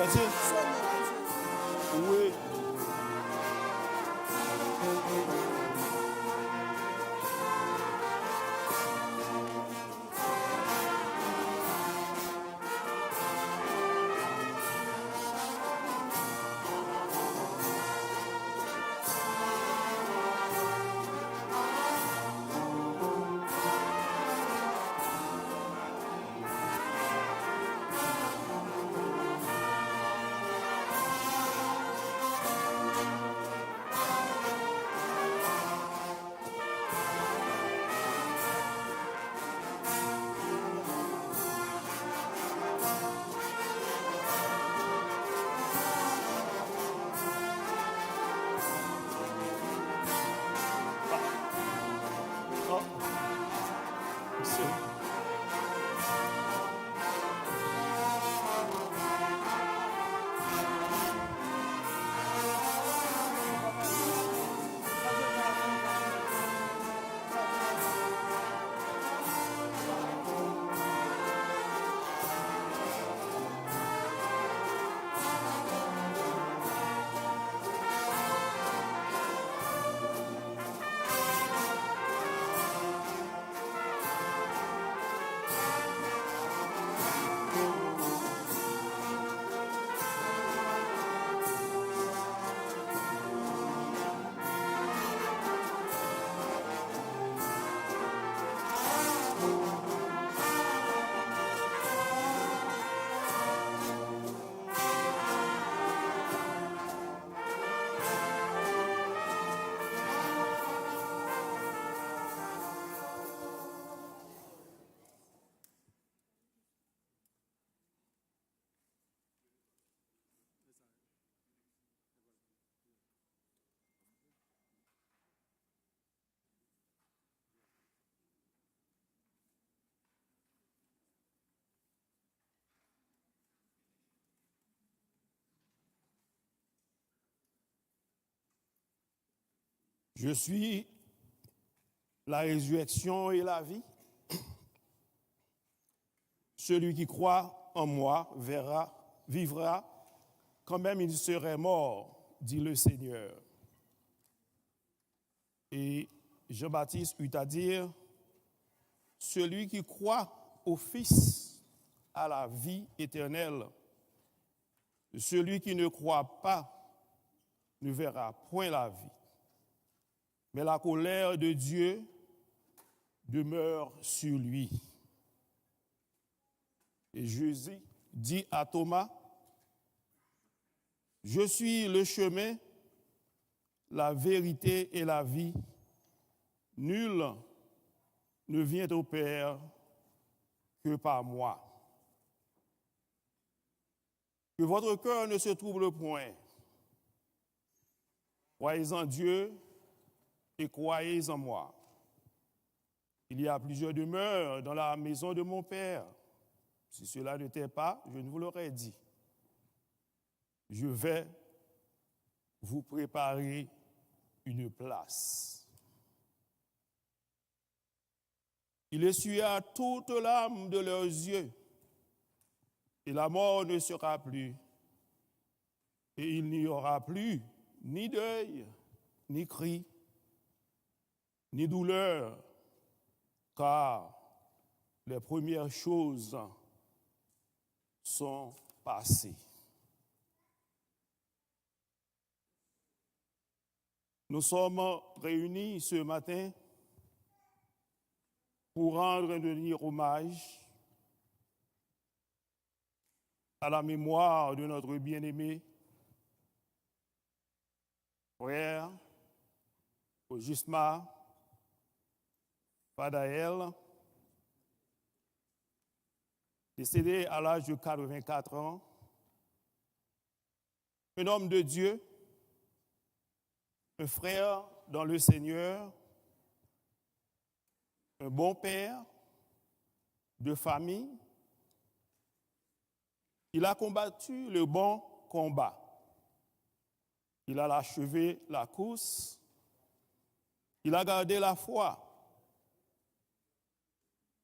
Merci. Oui. Oh, merci. Je suis la résurrection et la vie. Celui qui croit en moi vivra, quand même il serait mort, dit le Seigneur. Et Jean-Baptiste eut à dire, celui qui croit au Fils a la vie éternelle. Celui qui ne croit pas ne verra point la vie. Mais la colère de Dieu demeure sur lui. Et Jésus dit à Thomas, je suis le chemin, la vérité et la vie. Nul ne vient au Père que par moi. Que votre cœur ne se trouble point. Croyez en Dieu et croyez en moi. Il y a plusieurs demeures dans la maison de mon Père. Si cela n'était pas, je ne vous l'aurais dit. Je vais vous préparer une place. Il essuya toute larme de leurs yeux, et la mort ne sera plus. Et il n'y aura plus ni deuil, ni cri, ni douleur, car les premières choses sont passées. Nous sommes réunis ce matin pour rendre un dernier hommage à la mémoire de notre bien-aimé frère Ogisma Fadael, décédé à l'âge de 84 ans, un homme de Dieu, un frère dans le Seigneur, un bon père de famille. Il a combattu le bon combat. Il a achevé la course. Il a gardé la foi.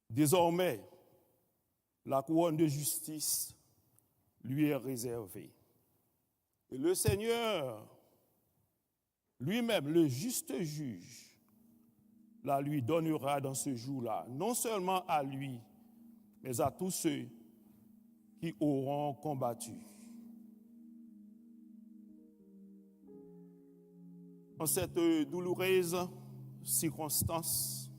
Désormais, la couronne de justice lui est réservé. Et le Seigneur, lui-même, le juste juge, la lui donnera dans ce jour-là, non seulement à lui, mais à tous ceux qui auront combattu. En cette douloureuse circonstance,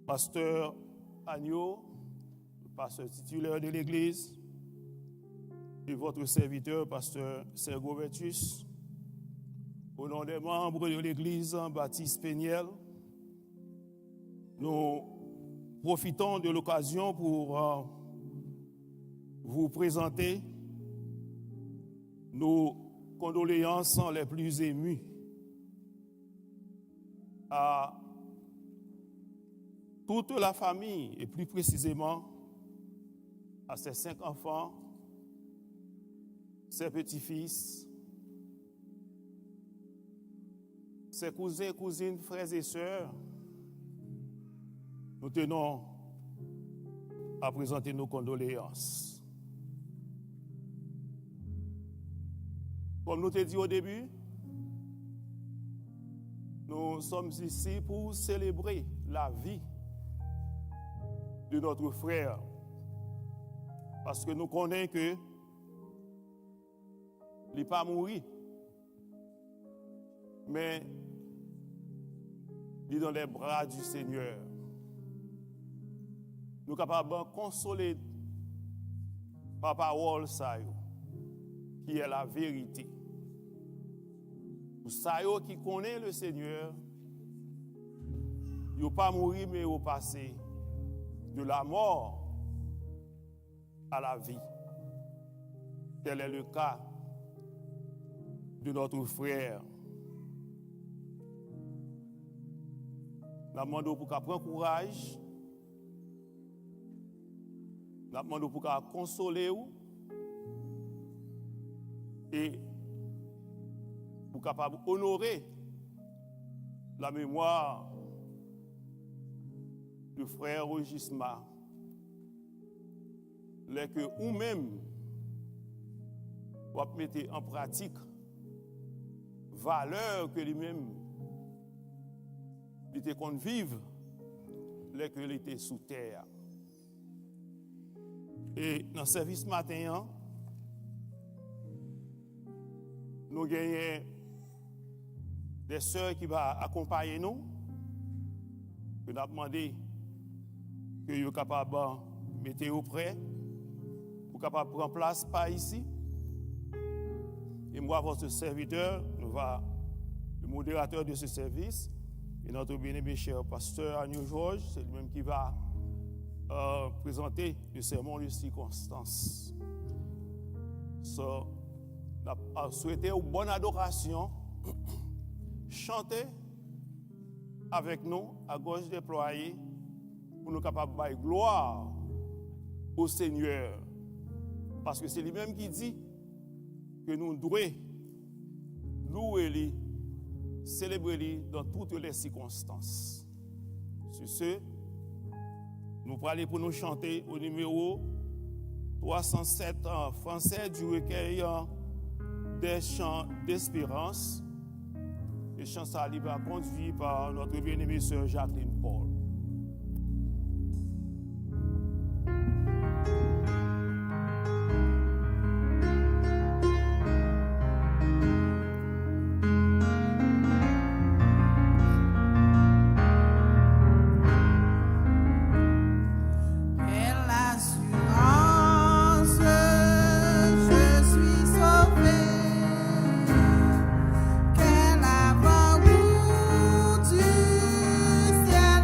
pasteur Agneau, pasteur titulaire de l'Église, et votre serviteur, pasteur Sergo Vertus, au nom des membres de l'Église Baptiste Péniel, nous profitons de l'occasion pour vous présenter nos condoléances les plus émues à toute la famille et plus précisément à ses 5 enfants, ses petits-fils, ses cousins, cousines, frères et sœurs. Nous tenons à présenter nos condoléances. Comme nous t'ai dit au début, nous sommes ici pour célébrer la vie de notre frère. Parce que nous connaissons que il n'est pas mort, mais il est dans les bras du Seigneur. Nous sommes capables de consoler par parole ça, qui est la vérité. Pour ça qui connaît le Seigneur, il n'a pas mourir, mais il a passé de la mort à la vie. Tel est le cas de notre frère. Nous demandons pour qu'il prenne courage. Nous demandons pour qu'il console et pour capable honorer la mémoire du frère Rogisma, les que ou même vous mettez en pratique valeur que lui-même il était qu'on vive, les que il était sous terre. Et dans le service matin, nous gagnons des sœurs qui vont accompagner nous. Nous avons demandé que vous soyez capables de mettre au près pour capable prendre place par ici. Et moi, votre serviteur, le modérateur de ce service, et notre bien-aimé cher pasteur Agneau Georges, c'est lui-même qui va présenter le sermon de circonstance. Souhaiter une bonne adoration, chanter avec nous à gauche déployée pour nous capables de faire gloire au Seigneur. Parce que c'est lui-même qui dit que nous devons louer, célébrer lui dans toutes les circonstances. Sur ce, nous allons aller pour nous chanter au numéro 307 en français du recueil des chants d'espérance. Les chants ça va conduit par notre bien-aimée sœur Jacqueline Paul. Quel avant-goût du ciel.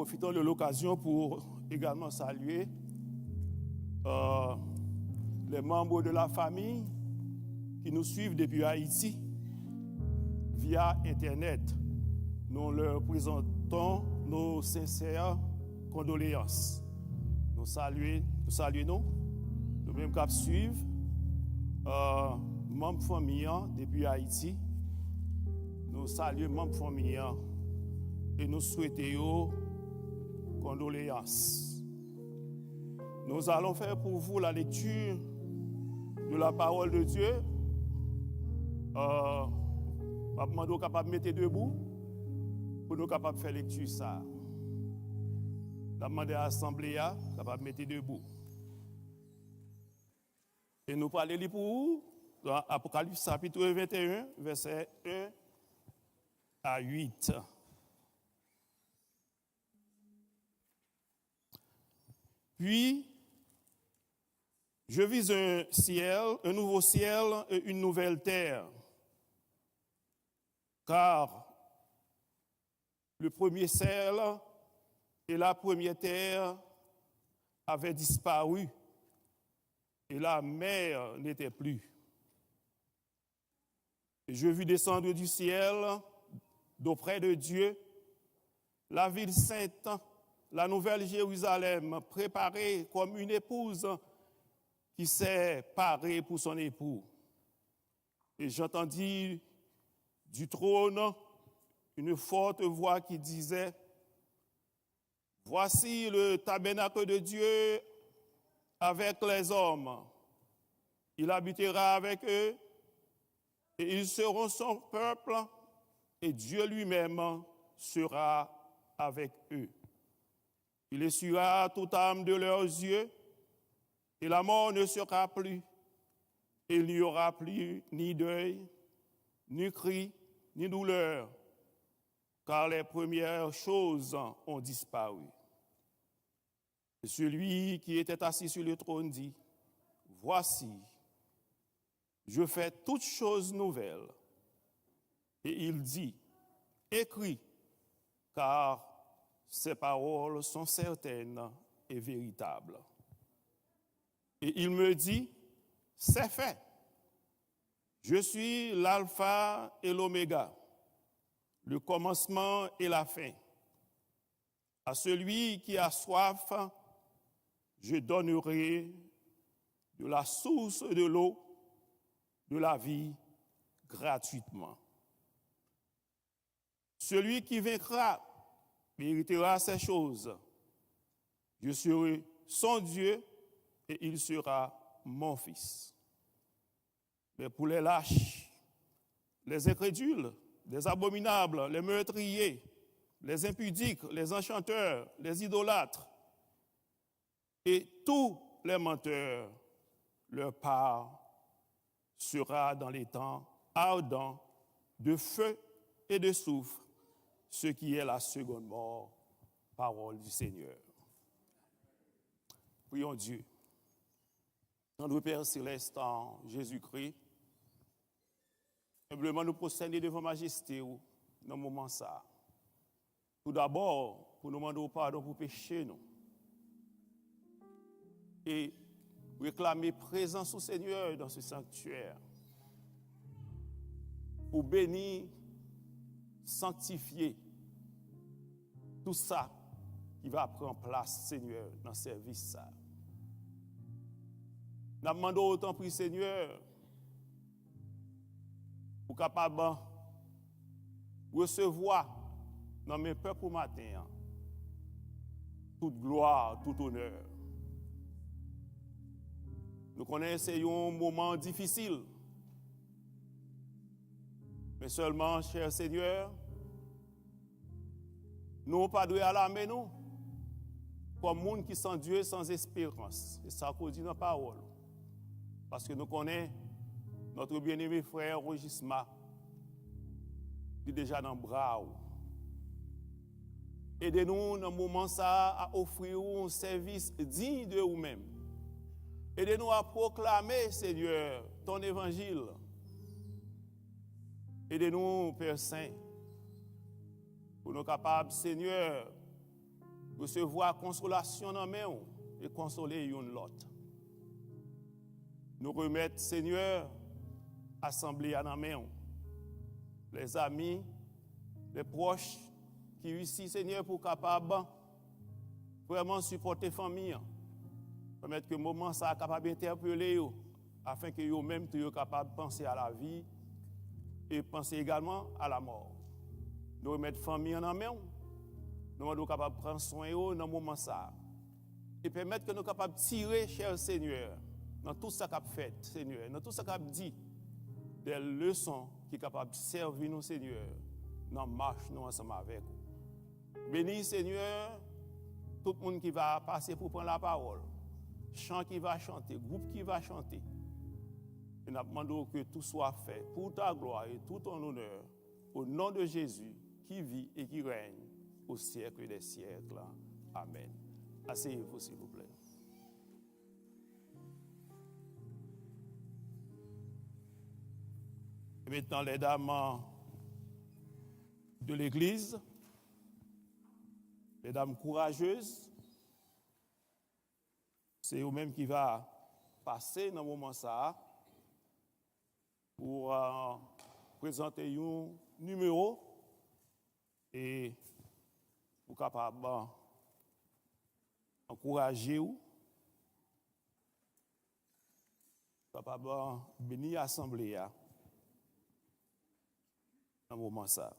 profitons de l'occasion pour également saluer les membres de la famille qui nous suivent depuis Haïti via Internet. Nous leur présentons nos sincères condoléances. Nous saluons, nous-mêmes qui suivons, membres famille depuis Haïti. Nous saluons membres famille et nous souhaitons condoléances. Nous allons faire pour vous la lecture de la parole de Dieu. Je vais demander capable de mettre debout pour nous capables de faire lecture ça. Je vais demander à l'Assemblée capable de mettre debout. Et nous parlons pour vous dans Apocalypse chapitre 21, verset 1 à 8. Puis, je vis un nouveau ciel et une nouvelle terre, car le premier ciel et la première terre avaient disparu et la mer n'était plus. Et je vis descendre du ciel, d'auprès de Dieu, la ville sainte, la nouvelle Jérusalem, préparée comme une épouse qui s'est parée pour son époux. Et j'entendis du trône une forte voix qui disait, « Voici le tabernacle de Dieu avec les hommes. Il habitera avec eux et ils seront son peuple et Dieu lui-même sera avec eux. Il essuiera toute âme de leurs yeux, et la mort ne sera plus. Et il n'y aura plus ni deuil, ni cri, ni douleur, car les premières choses ont disparu. Et celui qui était assis sur le trône dit, « Voici, je fais toutes choses nouvelles. » Et il dit, « Écris, car ces paroles sont certaines et véritables. » Et il me dit, « C'est fait. Je suis l'alpha et l'oméga, le commencement et la fin. À celui qui a soif, je donnerai de la source de l'eau de la vie gratuitement. Celui qui vaincra méritera ces choses. Je serai son Dieu et il sera mon fils. Mais pour les lâches, les incrédules, les abominables, les meurtriers, les impudiques, les enchanteurs, les idolâtres et tous les menteurs, leur part sera dans les temps ardents de feu et de soufre, ce qui est la seconde mort, parole du Seigneur. Prions Dieu. Notre Père céleste en Jésus-Christ, humblement nous prosterner devant Majesté dans ce moment ça. Tout d'abord, pour nous demander pardon pour pécher nous. Et réclamer présence au Seigneur dans ce sanctuaire. Pour bénir, sanctifier tout ça qui va prendre place, Seigneur, dans le service. Nous demandons autant pour Seigneur, pour capable recevoir dans mes peuples matin toute gloire, tout honneur. Nous connaissons un moment difficile, mais seulement, cher Seigneur, nous n'avons pas de à la main, nous, comme monde qui sans Dieu, sans espérance. Et ça qu'on dit dans la parole. Parce que nous connaissons notre bien-aimé frère Rogisma, qui est déjà dans le bras. Aidez-nous dans ce moment ça à offrir un service digne de vous-même. Aidez-nous à proclamer, Seigneur, ton évangile. Aidez-nous, Père Saint, pour nous capables, Seigneur, recevoir consolation dans main et consoler une l'autre. Nous remettre, Seigneur, assemblée à la main, les amis, les proches qui ici, Seigneur, pour capable vraiment supporter la famille, permettre que le moment ça capable d'interpeller afin que eux-mêmes soient capables de penser à la vie et penser également à la mort. Nous remettre la famille en main, nous sommes capables de prendre soin d'eux dans le moment ça et permettre que nous sommes capables de tirer, cher Seigneur, dans tout ce qu'on fait, Seigneur, dans tout ce qu'on dit, des leçons qui sont capables de servir nous, Seigneur, dans la marche nous ensemble avec vous. Bénis, Seigneur, tout le monde qui va passer pour prendre la parole, chant qui va chanter, groupe qui va chanter. Et nous demandons que tout soit fait pour ta gloire et tout ton honneur, au nom de Jésus, qui vit et qui règne au siècle des siècles. Amen. Asseyez-vous, s'il vous plaît. Et maintenant, les dames de l'Église, les dames courageuses, c'est eux-mêmes qui va passer dans le moment ça pour présenter un numéro et pour capable encourager ou capable bénir l'assemblée dans le moment ça.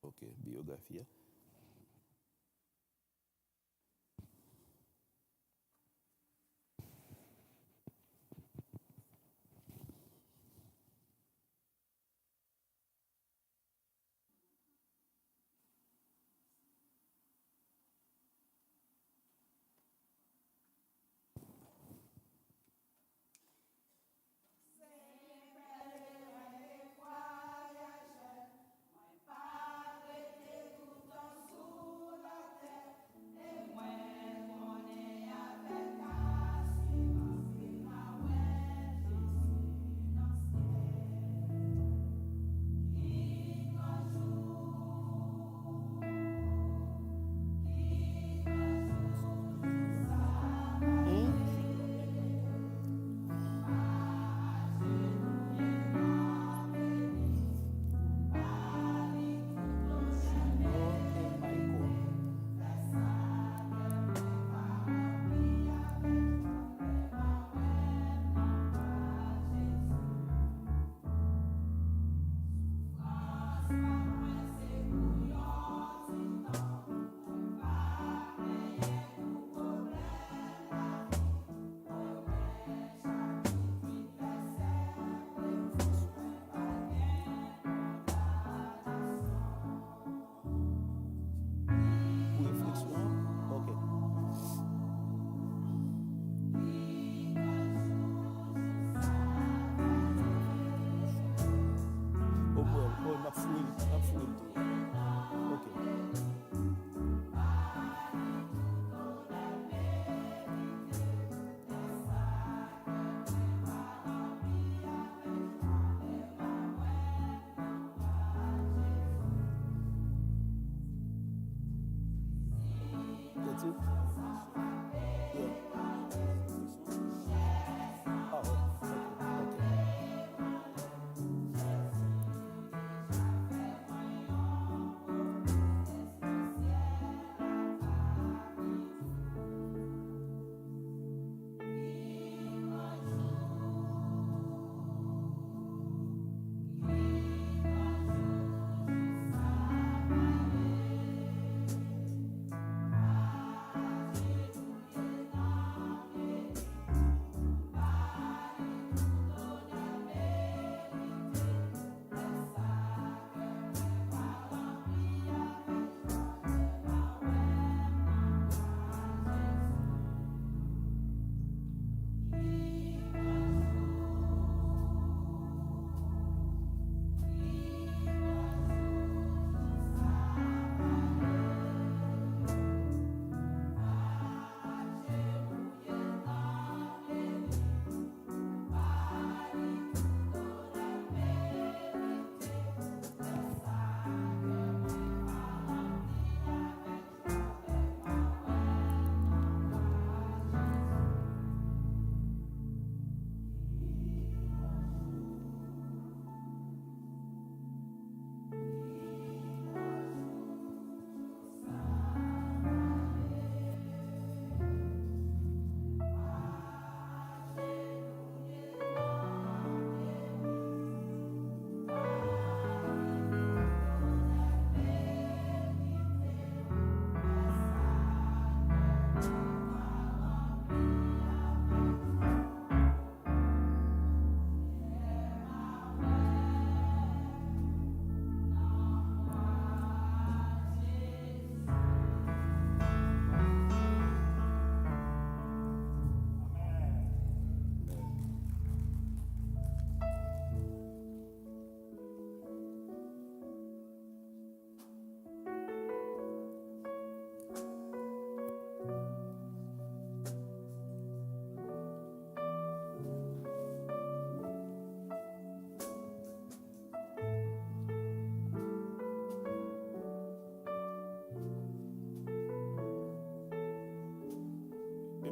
Ok, biographie.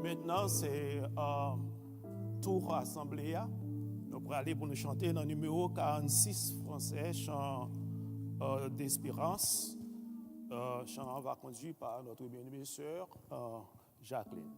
maintenant, c'est tour assemblée. Nous allons aller pour nous chanter dans le numéro 46 français, chant d'espérance. Chant va conduit par notre bien-aimée sœur Jacqueline.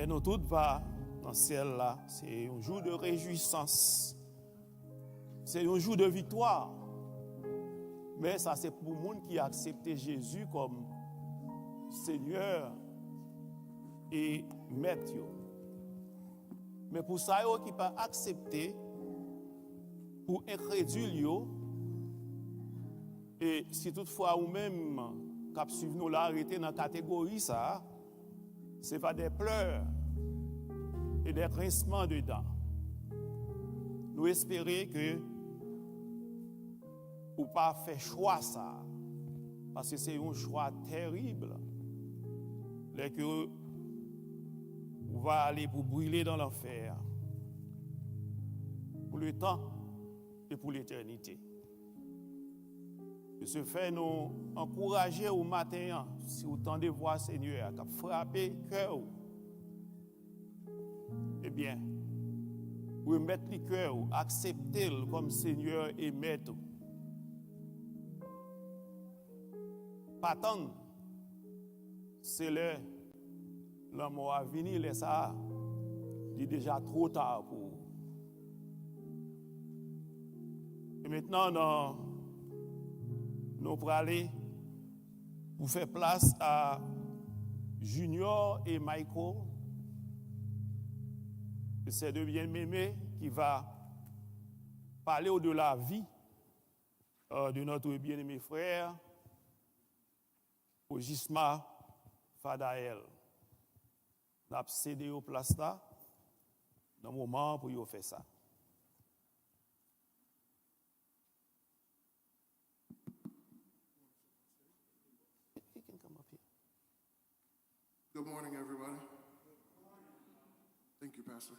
Nous toutes va dans le ciel là, c'est un jour de réjouissance. C'est un jour de victoire. Mais ça c'est pour le monde qui a accepté Jésus comme Seigneur et Maître. Mais pour ça qui pas accepté pour incrédule et si toutefois ou même cap suivre nous là arrêté dans la catégorie ça, c'est pas des pleurs et des grincements de dents. Nous espérons que ou pas fait choix ça, parce que c'est un choix terrible. Là que on va aller pour brûler dans l'enfer pour le temps et pour l'éternité. De ce fait, nous encourager au matin, si vous tendez voir Seigneur, qui a frappé cœur, eh bien, vous mettre le cœur, accepter comme Seigneur et Maître. Pas attendre, c'est le mot à venir, là, ça, il est déjà trop tard pour vous. Et maintenant, nous allons aller pour faire place à Junior et Michael. C'est deux bien-aimés qui va parler de la vie de notre bien-aimé frère, Ogisma Fadael. Nous avons cédé au place là, dans le moment pour y faire ça. Good morning, everybody. Thank you, Pastor.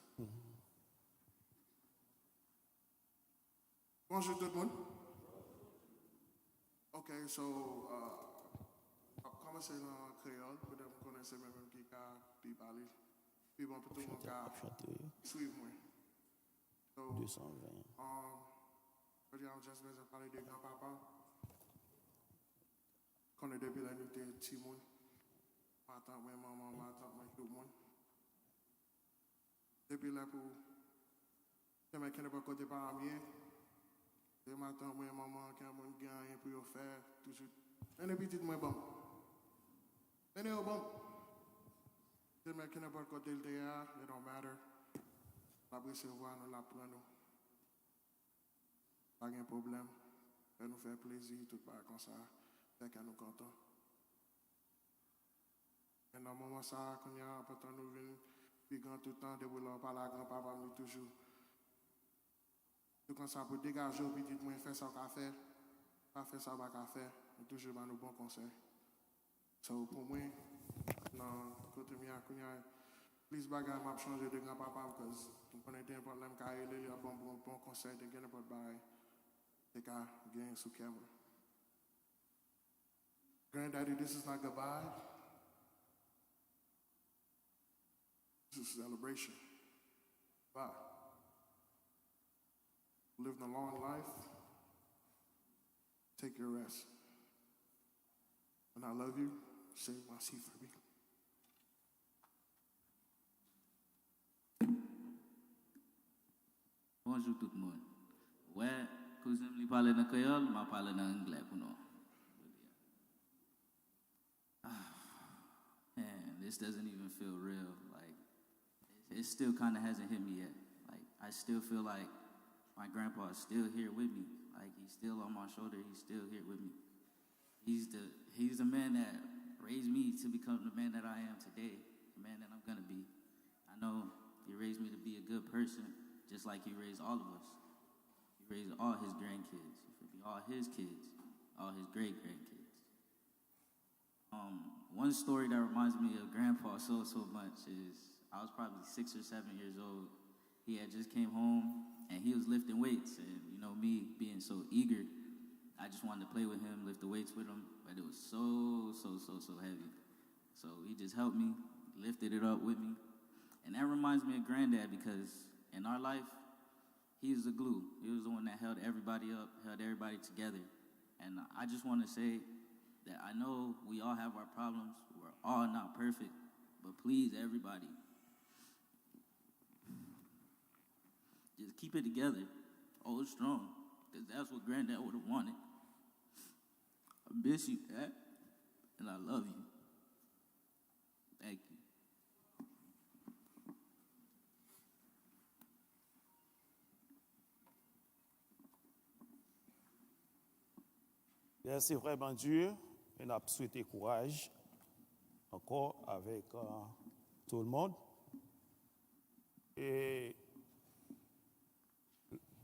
Bonjour tout le monde. Ok, so, on va commencer en créole, peut-être que vous connaissez même qui a parlé. Puis bon, pour tout le monde qui a suivi moi. So, 220. je vais juste besoin de parler de grand-papa. Qu'on est depuis la nuit de Timon. Ma tante, ma maman, ma tante, tout le monde. Depuis là, pour je ne connais pas côté par mieux. Et ma tante, ma maman, qui a mon gain pour faire, toujours. Et depuis tout, moi, bon. Et bon. Je ne connais pas côté le théâtre, it don't matter. La recevoir, nous la prendre. Pas de problème. Ça nous fait plaisir, tout part comme ça. Fait qu'à nous content. Et dans le moment ça, quand il y a un peu de temps, nous venons, puis quand tout le temps, de vouloir parler à grand-papa, nous toujours. Tout comme ça, pour dégager, puis dites-moi, fais ça qu'à faire, pas faire ça qu'à faire, nous toujours dans nos bons conseils. So, pour moi, non, côté mien, quand il y a plus bagarre, m'a changé de grand-papa, parce que nous connaissons un problème, car il y a un bon conseil, de gagner pas de bail, et car gagner sous caméra. Granddaddy, this is not goodbye. This is a celebration. Bye. Living a long life. Take your rest. And I love you. Save my seat for me. Bonjour tout le monde. Ouais, cousin me parle en créole, m'a parlé en anglais pour nous. Man, this doesn't even feel real. Like, it still kind of hasn't hit me yet. Like, I still feel like my grandpa is still here with me. Like, he's still on my shoulder. He's still here with me. He's the man that raised me to become the man that I am today, the man that I'm gonna be. I know he raised me to be a good person, just like he raised all of us. He raised all his grandkids, all his kids, all his great-grandkids. One story that reminds me of Grandpa so much is I was probably 6 or 7 years old. He had just came home and he was lifting weights, and you know me being so eager, I just wanted to play with him, lift the weights with him, but it was so heavy. So he just helped me, lifted it up with me, and that reminds me of Granddad because in our life, he was the glue. He was the one that held everybody up, held everybody together, and I just want to say that I know we all have our problems. We're all not perfect, but please, everybody, just keep it together, hold strong, because that's what Granddad would have wanted. I miss you, Dad, and I love you. Thank you. C'est vraiment dur. Et on a souhaité courage encore avec tout le monde. Et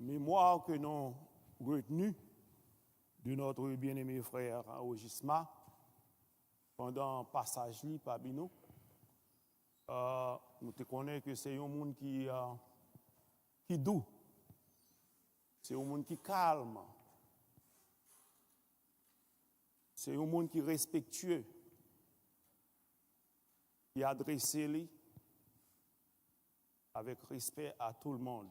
mémoire que nous avons retenue de notre bien-aimé frère Ogisma pendant le passage parmi nous, nous te connaissons que c'est un monde qui doux, c'est un monde qui calme. C'est un monde qui est respectueux, qui adresse lui avec respect à tout le monde.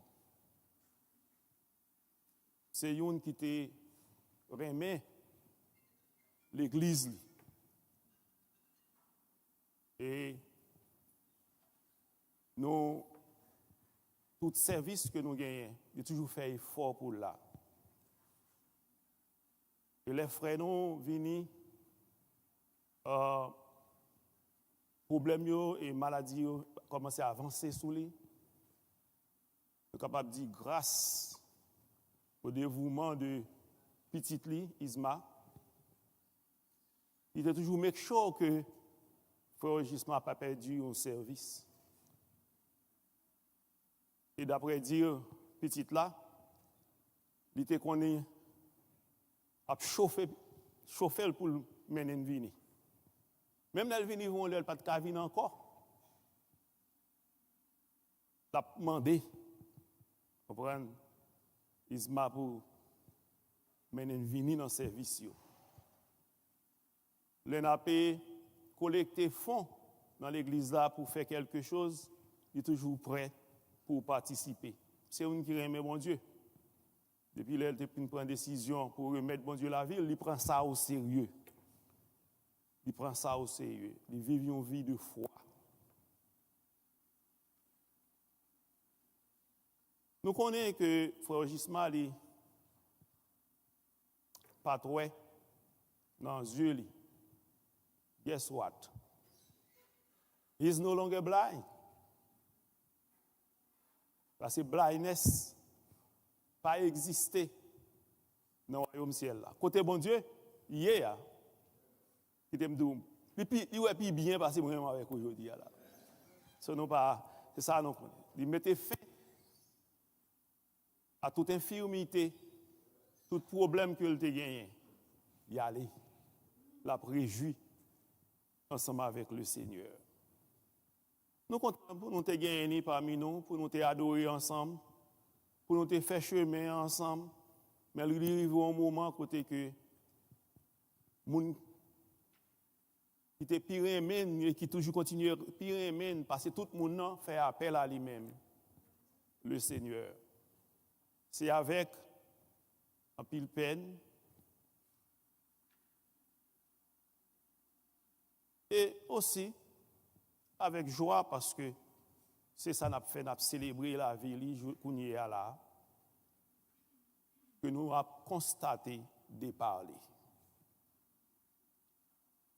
C'est un qui te remet l'église. Et nous, tout service que nous gagnons, il a toujours fait effort pour là. Et les frères nous viennent, problèmes et maladies commencent à avancer sous lui. Je suis capable de dire grâce au dévouement de petite Li, Isma. Il était toujours make sure que frère Gisma n'a pas perdu un service. Et d'après dire, petite là, il était qu'on est à chauffer pour mener une vie. Même elle vient, ils elle pas de venir encore. L'a demandé. Vous comprenez? Isma pour mener venir dans le service. Le n'a pas collecté fonds dans l'église là pour faire quelque chose, il est toujours prêt pour participer. C'est une qui aime mon Dieu. Depuis là, il prend une décision pour remettre bon Dieu la ville, il prend ça au sérieux. Il prend ça au sérieux. Il vit une vie de foi. Nous connaissons que Frère Gisma n'est pas trop dans les yeux. Guess what? He is no longer blind. Parce que blindness pas existé dans le royaume ciel là. Côté bon Dieu, hier, il t'aime doum. Puis il est bien passé vraiment avec aujourd'hui là. C'est ça nous connaissons. Il mettait fin à toute infirmité, tout problème que tu as gagné. Il allait la préjouit ensemble avec le Seigneur. Nous comptons pour nous te gagner parmi nous, pour nous te adorer ensemble, pour nous te faire chemin ensemble. Mais il arrive un moment côté que moun qui te pire et qui toujours continue pire parce que tout le monde fait appel à lui-même, le Seigneur. C'est avec un pile peine et aussi avec joie parce que c'est ça n'a fait célébrer la vie qu'on y est là que nous avons constaté de parler.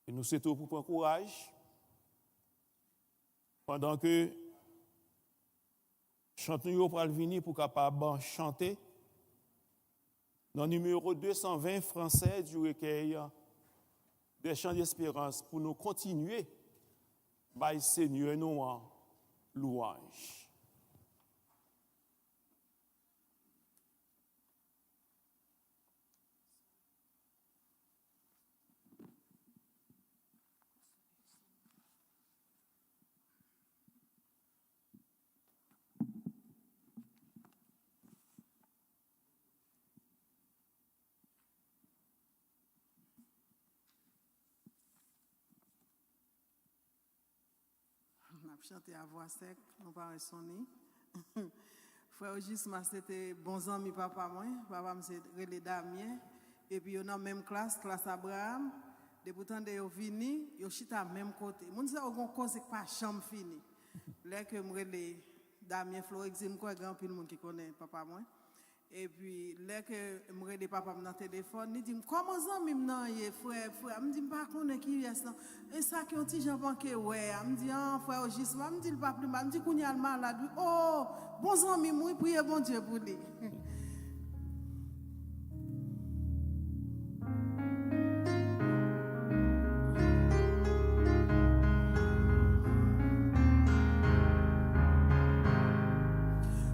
Et nous c'est tout pour prendre courage pendant que chantons pour venir pour capable chanter dans le numéro 220 français du recueil des chants d'espérance pour nous continuer by Seigneur nous en louange. On a chanté à voix sec, on va sonner. Frère Gisma, c'était bon ami papa moi. Papa c'est relé Damien. Et puis on a même classe Abraham. De pourtant de vini, yo chita même côté. Moun sa on cause pas chambre fini. Là que me relé Damien Florexime quoi grand pile monde qui connaît papa moi. Et puis là que me relé papa dans téléphone, il dit comment ami nan frère, me dit pas connait qui est ça. Et ça qui ont petit Jean banqué ouais, me dit frère Gisma, me dit pas plus mal, me dit qu'on y a le malade. Oh, bon ami moi prier bon Dieu pour lui.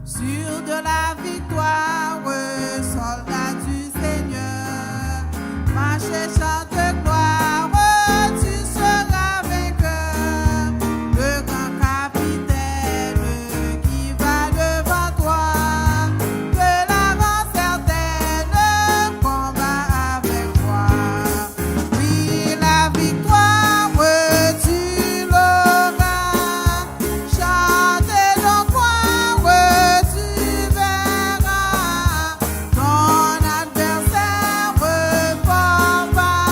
Sûr de la victoire, soldat du Seigneur, marchez, chante gloire, tu seras vainqueur. Le grand capitaine qui va devant toi, que la rend certaine, combat avec toi. Oui, la victoire, tu l'auras, chantez donc quoi. Ton adversaire repart.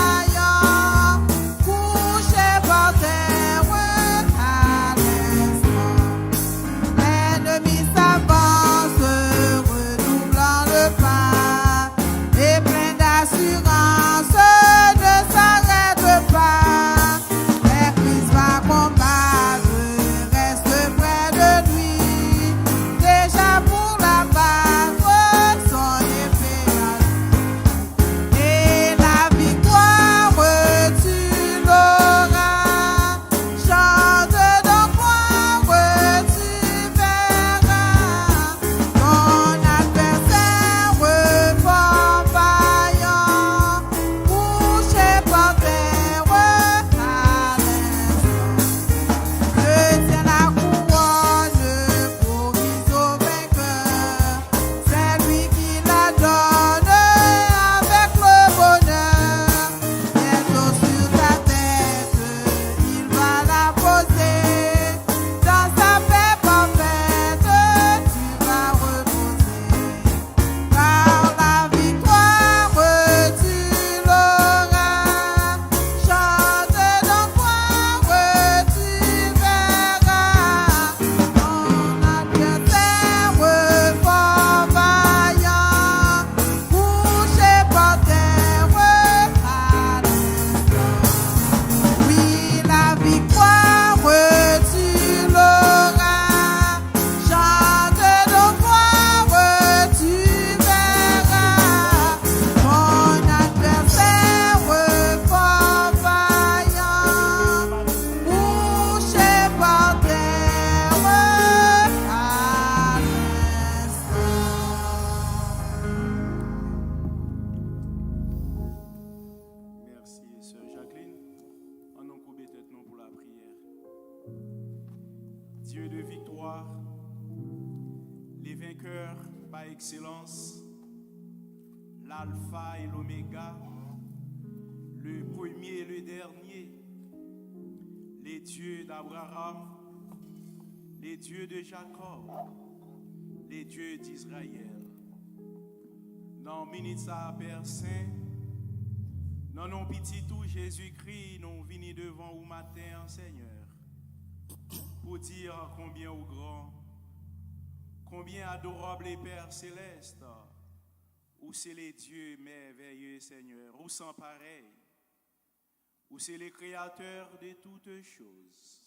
Dieu de victoire, les vainqueurs par excellence, l'alpha et l'oméga, le premier et le dernier, les dieux d'Abraham, les dieux de Jacob, les dieux d'Israël. Dans Minitsa Père Saint, dans nos petits tout Jésus-Christ, nous venons devant vous matin, Seigneur, pour dire combien au grand, combien adorable et Père céleste, où c'est les dieux merveilleux, Seigneur, où sans pareil, où c'est les créateurs de toutes choses.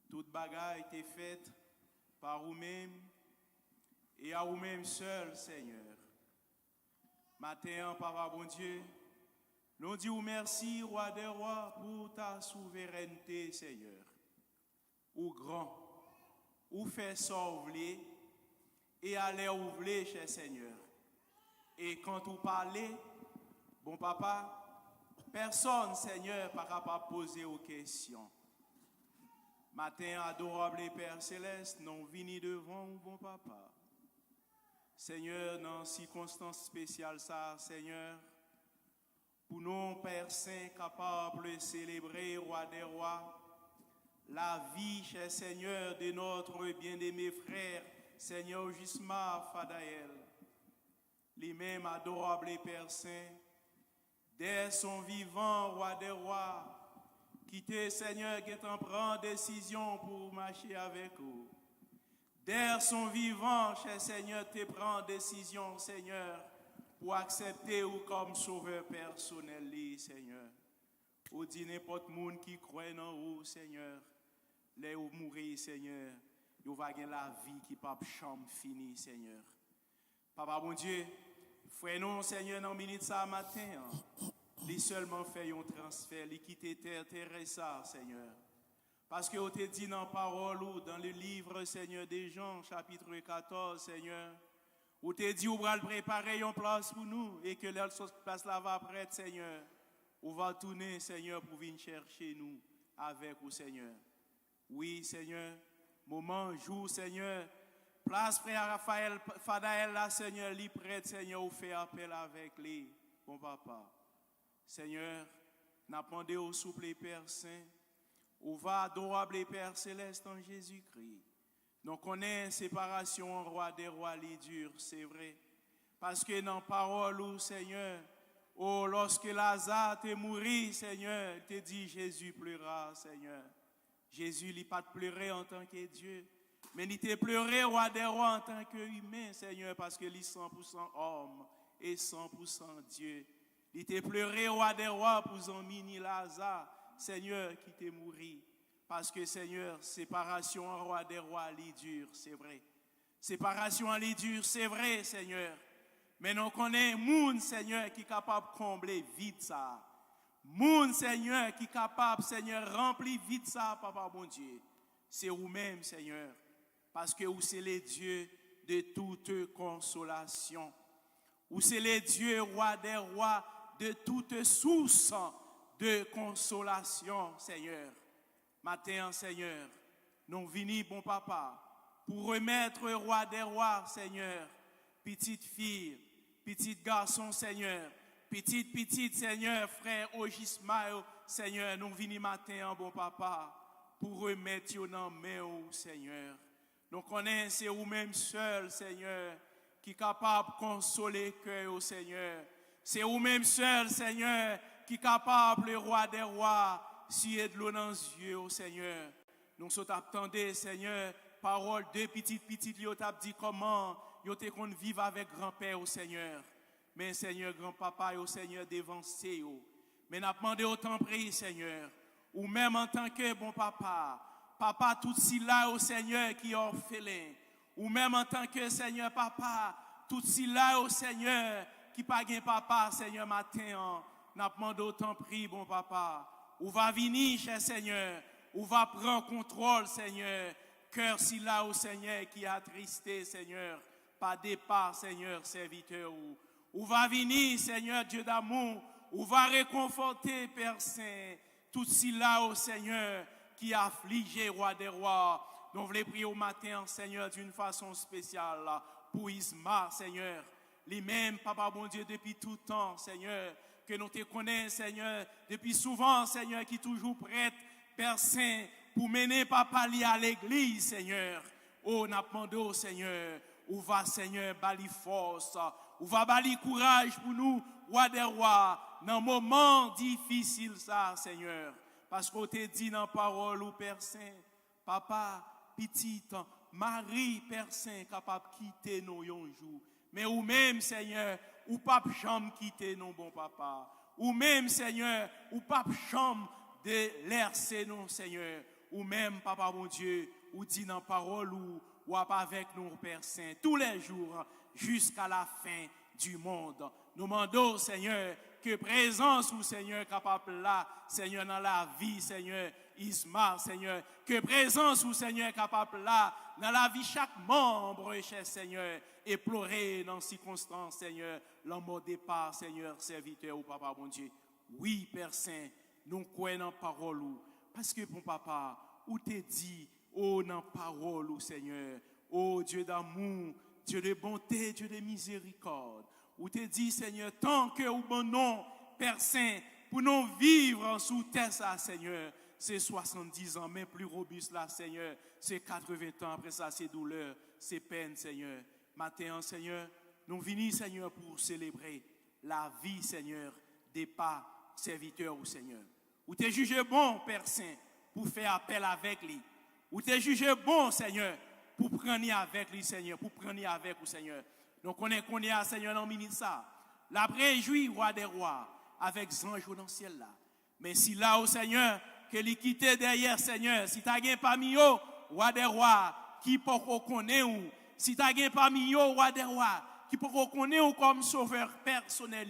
Toute bagaille était faite par vous-même et à vous-même seul, Seigneur. Matin, Papa bon Dieu, nous disons merci, Roi des rois, pour ta souveraineté, Seigneur. Ou grand, ou fait sauver et aller ouvrir, cher Seigneur. Et quand vous parlez, bon papa, personne, Seigneur, pas capable de poser aux questions. Matin, adorable Père Céleste, nous venons devant vous, bon papa. Seigneur, dans circonstances spéciales, ça, Seigneur, pour nous, Père Saint, capables de célébrer, Roi des rois, la vie, cher Seigneur, de notre bien-aimé frère, Seigneur Gisma Fadaël, les mêmes adorables Père Saint, dès son vivant, Roi des rois, quitter, Seigneur, qui est en prend décision pour marcher avec vous. Dès son vivant, cher Seigneur, te prend décision, Seigneur, pour accepter ou comme sauveur personnel, Seigneur. Ou dit n'importe monde qui croit en vous, Seigneur, les ou mourir, Seigneur, vous va gagner la vie qui pas chambre finie, Seigneur. Papa, mon Dieu, frère, non, Seigneur, dans minute ça matin, les seulement fait un transfert, les quitter terre, ça, Seigneur. Parce que vous te dit dans la parole ou dans le livre, Seigneur, des Jean, chapitre 14, Seigneur, vous te dit, vous va préparer une place pour nous et que la place là va prête, Seigneur. On va tourner, Seigneur, pour venir chercher nous avec vous, Seigneur. Oui, Seigneur, moment, jour, Seigneur, place frère Raphaël Fadaël, là, Seigneur, lui prête, Seigneur, vous fait appel avec lui, bon papa. Seigneur, n'appendez au souple Père Saint, ou va adorable Père Céleste en Jésus-Christ. Donc on est séparation en roi des rois, les durs, c'est vrai. Parce que dans la parole, où, Seigneur, oh, lorsque Lazare t'est mouru, Seigneur, te dit Jésus pleura, Seigneur. Jésus n'a pas pleuré en tant que Dieu, mais il t'a pleuré, roi des rois, en tant qu'humain, Seigneur, parce qu'il est 100% homme et 100% Dieu. Il t'a pleuré, roi des rois, pour son mini Lazare, Seigneur, qui t'est mouru. Parce que, Seigneur, séparation en roi des rois, les durs, c'est vrai. Séparation en les durs, c'est vrai, Seigneur. Mais nous connaissons moun, Seigneur, qui est capable de combler vite ça. Moun, Seigneur, qui est capable, Seigneur, remplir vite ça, Papa, mon Dieu. C'est vous-même, Seigneur. Parce que vous, c'est les dieux de toute consolation. Vous, c'est les dieux, roi des rois, de toute source de consolation, Seigneur. Matin, Seigneur, nous venons, bon papa, pour remettre roi des rois, Seigneur, petite fille, petit garçon, Seigneur, petite, Seigneur, frère Ogismaël, Seigneur, nous venons matin, bon papa, pour remettre nos mains, Seigneur. Nous connaissons, c'est vous-même seul, Seigneur, qui est capable de consoler le cœur, Seigneur. C'est vous-même seul, Seigneur, qui est capable, le roi des rois, si de l'eau dans les yeux, Seigneur. Nous sommes attendus, Seigneur, parole de petites, nous t'as dit comment nous te qu'on vive avec grand-père, au Seigneur. Mais, Seigneur, grand-papa, au Seigneur, dévancé. Mais nous demandé autant prier, Seigneur. Ou même en tant que bon papa, papa tout si là, au Seigneur, qui est orphelin. Ou même en tant que, Seigneur, papa, tout si là, au Seigneur, qui pas gain papa, Seigneur, matin, nous demandé autant prier, bon papa. Ou va venir, cher Seigneur, ou va prendre contrôle, Seigneur, cœur si là, au Seigneur, qui est attristé, Seigneur, pas départ, Seigneur, serviteur, ou va venir, Seigneur, Dieu d'amour, ou va réconforter, Père Saint, tout si là, au Seigneur, qui a affligé, roi des rois, nous voulons prier au matin, Seigneur, d'une façon spéciale pour Isma, Seigneur. Lui-même, Papa bon Dieu, depuis tout temps, Seigneur, que nous te connaissons, Seigneur, depuis souvent, Seigneur, qui est toujours prête, Père Saint, pour mener Papa li à l'église, Seigneur. Oh, n'a demandé, Seigneur, où va, Seigneur, bali force, où va bali courage pour nous, roi des rois, dans un moment difficile, ça, Seigneur. Parce qu'on te dit dans la parole, ou Père Saint, Papa, petite, Marie, Père Saint, capable de quitter nous un jour. Mais ou même, Seigneur, ou pas jamais quitter nous, bon papa. Ou même, Seigneur, ou pas jamais de laisser nous, Seigneur. Ou même, Papa, mon Dieu, ou dit dans la parole, ou avec nous, Père Saint, tous les jours, jusqu'à la fin du monde. Nous demandons, Seigneur, que présence ou Seigneur capable là, Seigneur, dans la vie, Seigneur, Isma, Seigneur, que présence ou Seigneur capable là, dans la vie chaque membre, cher Seigneur, et pleurer dans les circonstances, Seigneur, l'amour départ, Seigneur, serviteur ou Papa, mon Dieu. Oui, Père Saint, nous croyons dans la parole, parce que, mon Papa, ou te dit, oh, dans la parole, Seigneur, oh, Dieu d'amour, Dieu de bonté, Dieu de miséricorde, ou te dit, Seigneur, tant que ou bon nom, Père Saint, pour nous vivre sous terre, ça, Seigneur, c'est 70 ans, mais plus robuste là, Seigneur, c'est 80 ans, après ça, c'est douleur, c'est peine, Seigneur. Matin, Seigneur, nous venons, Seigneur, pour célébrer la vie, Seigneur, des pas serviteurs au Seigneur. Ou t'es jugé bon, Père Saint, pour faire appel avec lui. Ou t'es jugé bon, Seigneur, pour prendre avec lui, Seigneur, pour prendre avec vous, Seigneur. Donc, on est, Seigneur, dans le ministère. La réjouit, roi des rois, avec anges dans le ciel là. Mais si là, au Seigneur, que les quitter derrière, Seigneur, si tu as parmi eux, roi des rois, qui peut reconnaître ou, si tu as parmi eux, roi des rois, qui peut reconnaître comme sauveur personnel,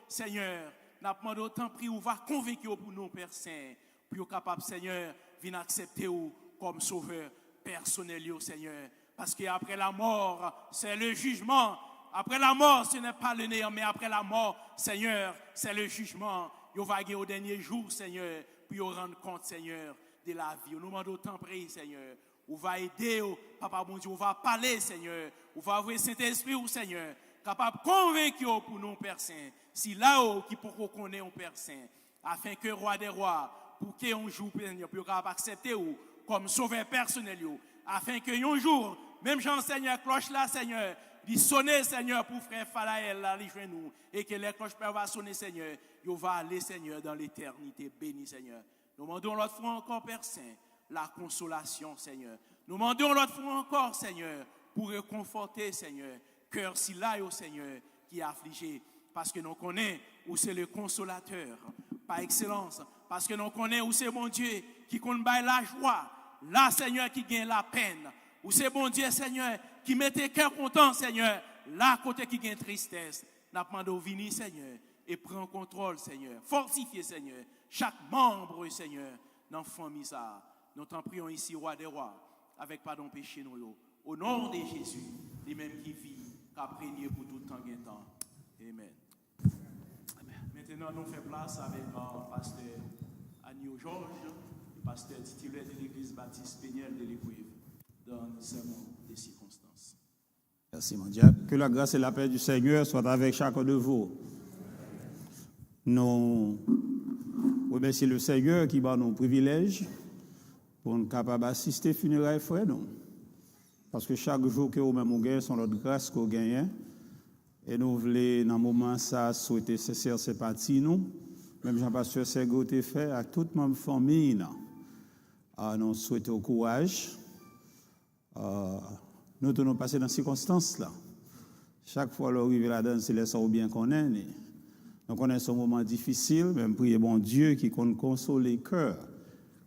Seigneur, nous demandons autant prix ou va convaincre pour nous, Père Saint, pour être capable, Seigneur, venir accepter ou comme sauveur personnel, Seigneur. Parce qu'après la mort, c'est le jugement. Après la mort, ce n'est pas le néant, mais après la mort, Seigneur, c'est le jugement. Vous va au dernier jour, Seigneur, puis vous rendre compte, Seigneur, de la vie. Nous demandons autant prier, Seigneur. On va aider, Papa bon Dieu, on va parler, Seigneur. On va avoir Saint-Esprit, Seigneur, capable de convaincre pour nous, Père Saint. Si là-haut, qui pour qu'on connaisse, Père Saint, afin que roi des rois, pour qu'on joue, Seigneur, pour qu'on accepter comme sauveur personnel, afin que un jour, même Jean-Seigneur, cloche là, Seigneur, il sonne, Seigneur, pour frère Falaël, là, les nous, et que les cloches peuvent sonner, Seigneur, il va aller, Seigneur, dans l'éternité. Béni, Seigneur. Nous demandons l'autre fois encore, Père Saint, la consolation, Seigneur. Nous demandons l'autre fois encore, Seigneur, pour réconforter, Seigneur, cœur si là, au Seigneur, qui est affligé. Parce que nous connaissons où c'est le consolateur, par excellence. Parce que nous connaissons où c'est mon Dieu qui compte la joie. Là, Seigneur, qui gagne la peine. Où c'est bon Dieu, Seigneur, qui met tes cœurs contents, Seigneur. Là, côté qui gagne tristesse. Nous demandons venir, Seigneur, et prends contrôle, Seigneur. Fortifiez, Seigneur, chaque membre, Seigneur, dans la famille. Nous t'en prions ici, roi des rois, avec pardon péché nous. Au nom de Jésus, lui-même qui vit, qui a prégné pour tout temps et temps. Amen. Maintenant, nous faisons place avec le pasteur Agneau Georges, pasteur titulaire de l'église baptiste Péniel de l'Écuivre, dans ce monde des circonstances. Merci, mon Dieu. Que la grâce et la paix du Seigneur soient avec chacun de vous. Nous remercions le Seigneur qui va nous privilèges pour nous capables d'assister aux funérailles frères. Parce que chaque jour que nous gagnons, c'est notre grâce qu'on gagne. Et nous voulons, dans le moment, ça, souhaiter sincère sympathie, nous. Même Jean-Pasteur Sergo t'a fait à toute ma famille. Nous souhaitons au courage. Nous devons passer dans ces circonstances-là. Chaque fois qu'on arrive là-dedans, c'est ça ou bien qu'on est. Nous connaissons un moment difficile, même prier bon Dieu qui console les cœurs,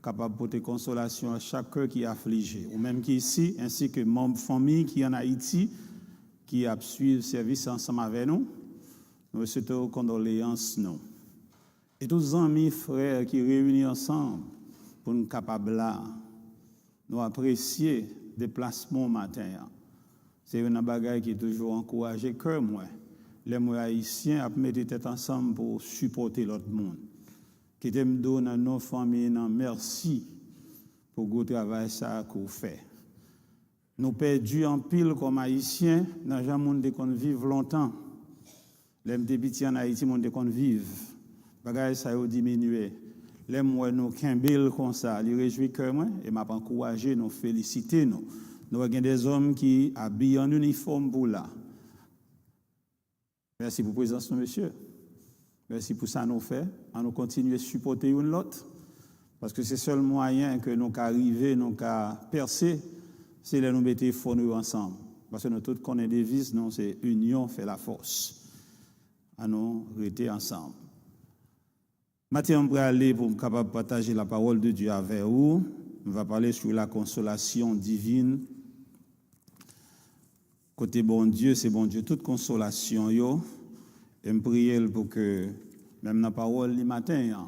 capable de porter consolation à chaque cœur qui est affligé. Ou même qui ici, ainsi que membres famille qui en Haïti, qui a suivi le service ensemble avec nous. Nous souhaitons condoléances, nous. Et tous les amis, frères qui réunis ensemble pour nous capables là, nous apprécier le déplacement matin. C'est une bagaille qui est toujours encouragée que moi. Les moi haïtiens à mettre tête ensemble pour supporter l'autre monde. Qui te me donne à nos familles, merci pour le travail ça qu'on fait. nous perdus en pile comme haïtiens, dans un monde qu'on vive longtemps. Les petits en Haïti, monde qu'on vive. Bagay ça a diminué. Les moi nous kembel comme ça, les réjouit que moi et m'a encourager, nous féliciter nous. Nous avons des hommes qui habillent en uniforme pour là. Merci pour la présence, monsieur. Merci pour ça nous fait. On nous continue à supporter une l'autre. Parce que c'est le seul moyen que nous arriver, nous percer, c'est de nous mettre nous ensemble. Parce que nous tous connaissons des devises, non, c'est union fait la force. À nous rester ensemble. Maintenant, on va aller pour capable de partager la parole de Dieu avec vous. On va parler sur la consolation divine. Côté bon Dieu, c'est bon Dieu, toute consolation, yo. Et me prier pour que, même dans la parole du matin,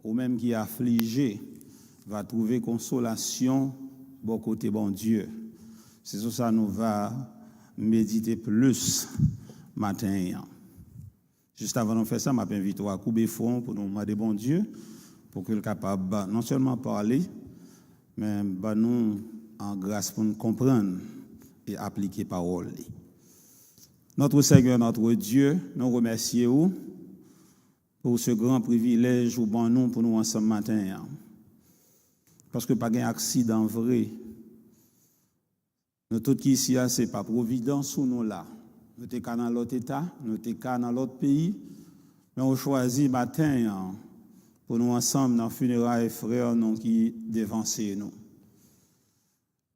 ou même qui est affligé, va trouver consolation, bon côté bon Dieu. C'est sur ça que nous va méditer plus matin. Juste avant de faire ça, je m'invite à couper fond pour nous demander bon Dieu, pour qu'il soit capable non seulement parler, mais nous en grâce pour nous comprendre et appliquer parole. Notre Seigneur, notre Dieu, nous remercions pour ce grand privilège ou bon nous pour nous ensemble matin. Parce que pas un accident vrai. Nous tous qui ici, ce n'est pas providence ou nous là. Nous sommes dans l'autre État, nous sommes dans l'autre pays, mais on choisit matin pour nous ensemble dans funérailles frères nous qui dévancer nous.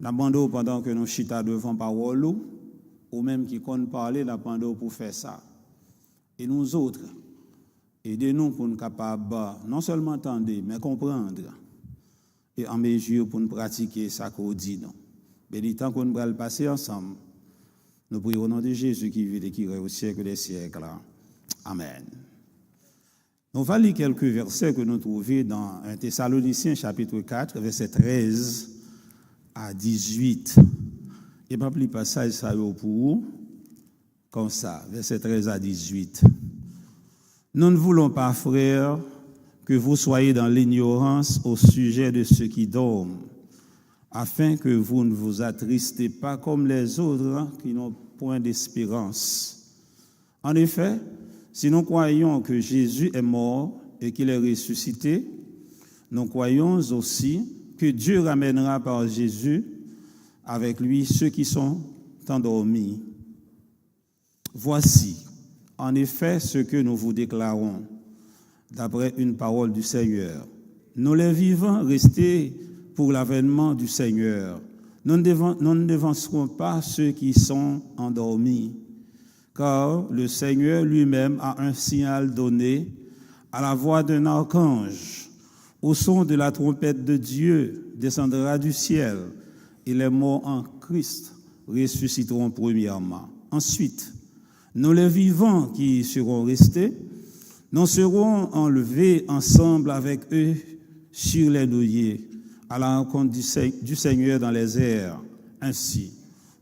L'abandon pendant que nous chita devant parole ou même qui compte parler l'abandon pour faire ça. Et nous autres, aidez-nous pour nous capables non seulement entendre mais comprendre et en mesure pour nous pratiquer ça qu'on dit nous. Mais tant qu'on va le passer ensemble. Nous prions au nom de Jésus qui vit et qui règne au siècle des siècles. Amen. Nous allons lire quelques versets que nous trouvons dans 1 Thessaloniciens chapitre 4, versets 13 à 18. Et pas plus passage ça pour vous, comme ça, versets 13 à 18. Nous ne voulons pas, frères, que vous soyez dans l'ignorance au sujet de ceux qui dorment, afin que vous ne vous attristez pas comme les autres qui n'ont point d'espérance. En effet, si nous croyons que Jésus est mort et qu'il est ressuscité, nous croyons aussi que Dieu ramènera par Jésus avec lui ceux qui sont endormis. Voici, en effet, ce que nous vous déclarons, d'après une parole du Seigneur. Nous les vivants restés pour l'avènement du Seigneur. Nous ne devancerons pas ceux qui sont endormis, car le Seigneur lui-même a un signal donné à la voix d'un archange. Au son de la trompette de Dieu descendra du ciel, et les morts en Christ ressusciteront premièrement. Ensuite, nous les vivants qui seront restés, nous serons enlevés ensemble avec eux sur les nuées, à la rencontre du Seigneur dans les airs. Ainsi,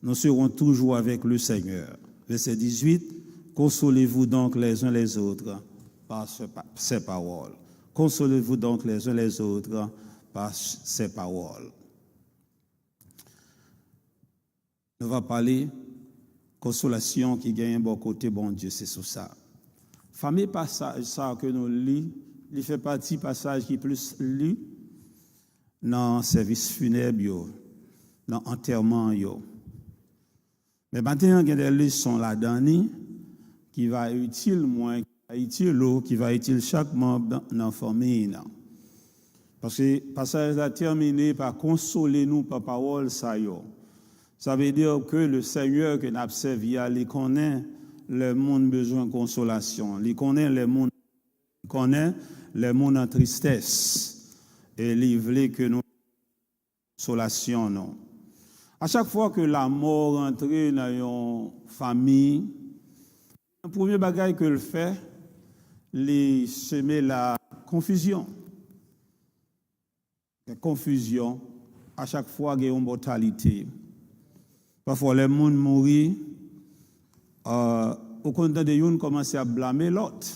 nous serons toujours avec le Seigneur. Verset 18, consolez-vous donc les uns les autres par ces paroles. Consolez-vous donc les uns les autres par ces paroles. Nous allons parler consolation qui gagne un bon côté, bon Dieu, c'est sur ça. Fameux passage ça que nous lisons, il fait partie passage qui plus lu dans le service funèbre, dans l'enterrement. Mais maintenant, il y a des leçons là-dedans qui va être utile, moins, qui va être utile chaque membre dans la famille. Parce que le passage a terminé par consoler nous par parole, ça veut dire que le Seigneur que nous avons servi, il connaît le monde besoin de consolation, il connaît le monde en tristesse. Et il veut que nous consolation non. À chaque fois que la mort entre dans une famille, le premier bagage que le fait, il semer la confusion. La confusion, à chaque fois qu'il y a une mortalité. Parfois, les gens mourent, au contraire de yon commence à blâmer l'autre.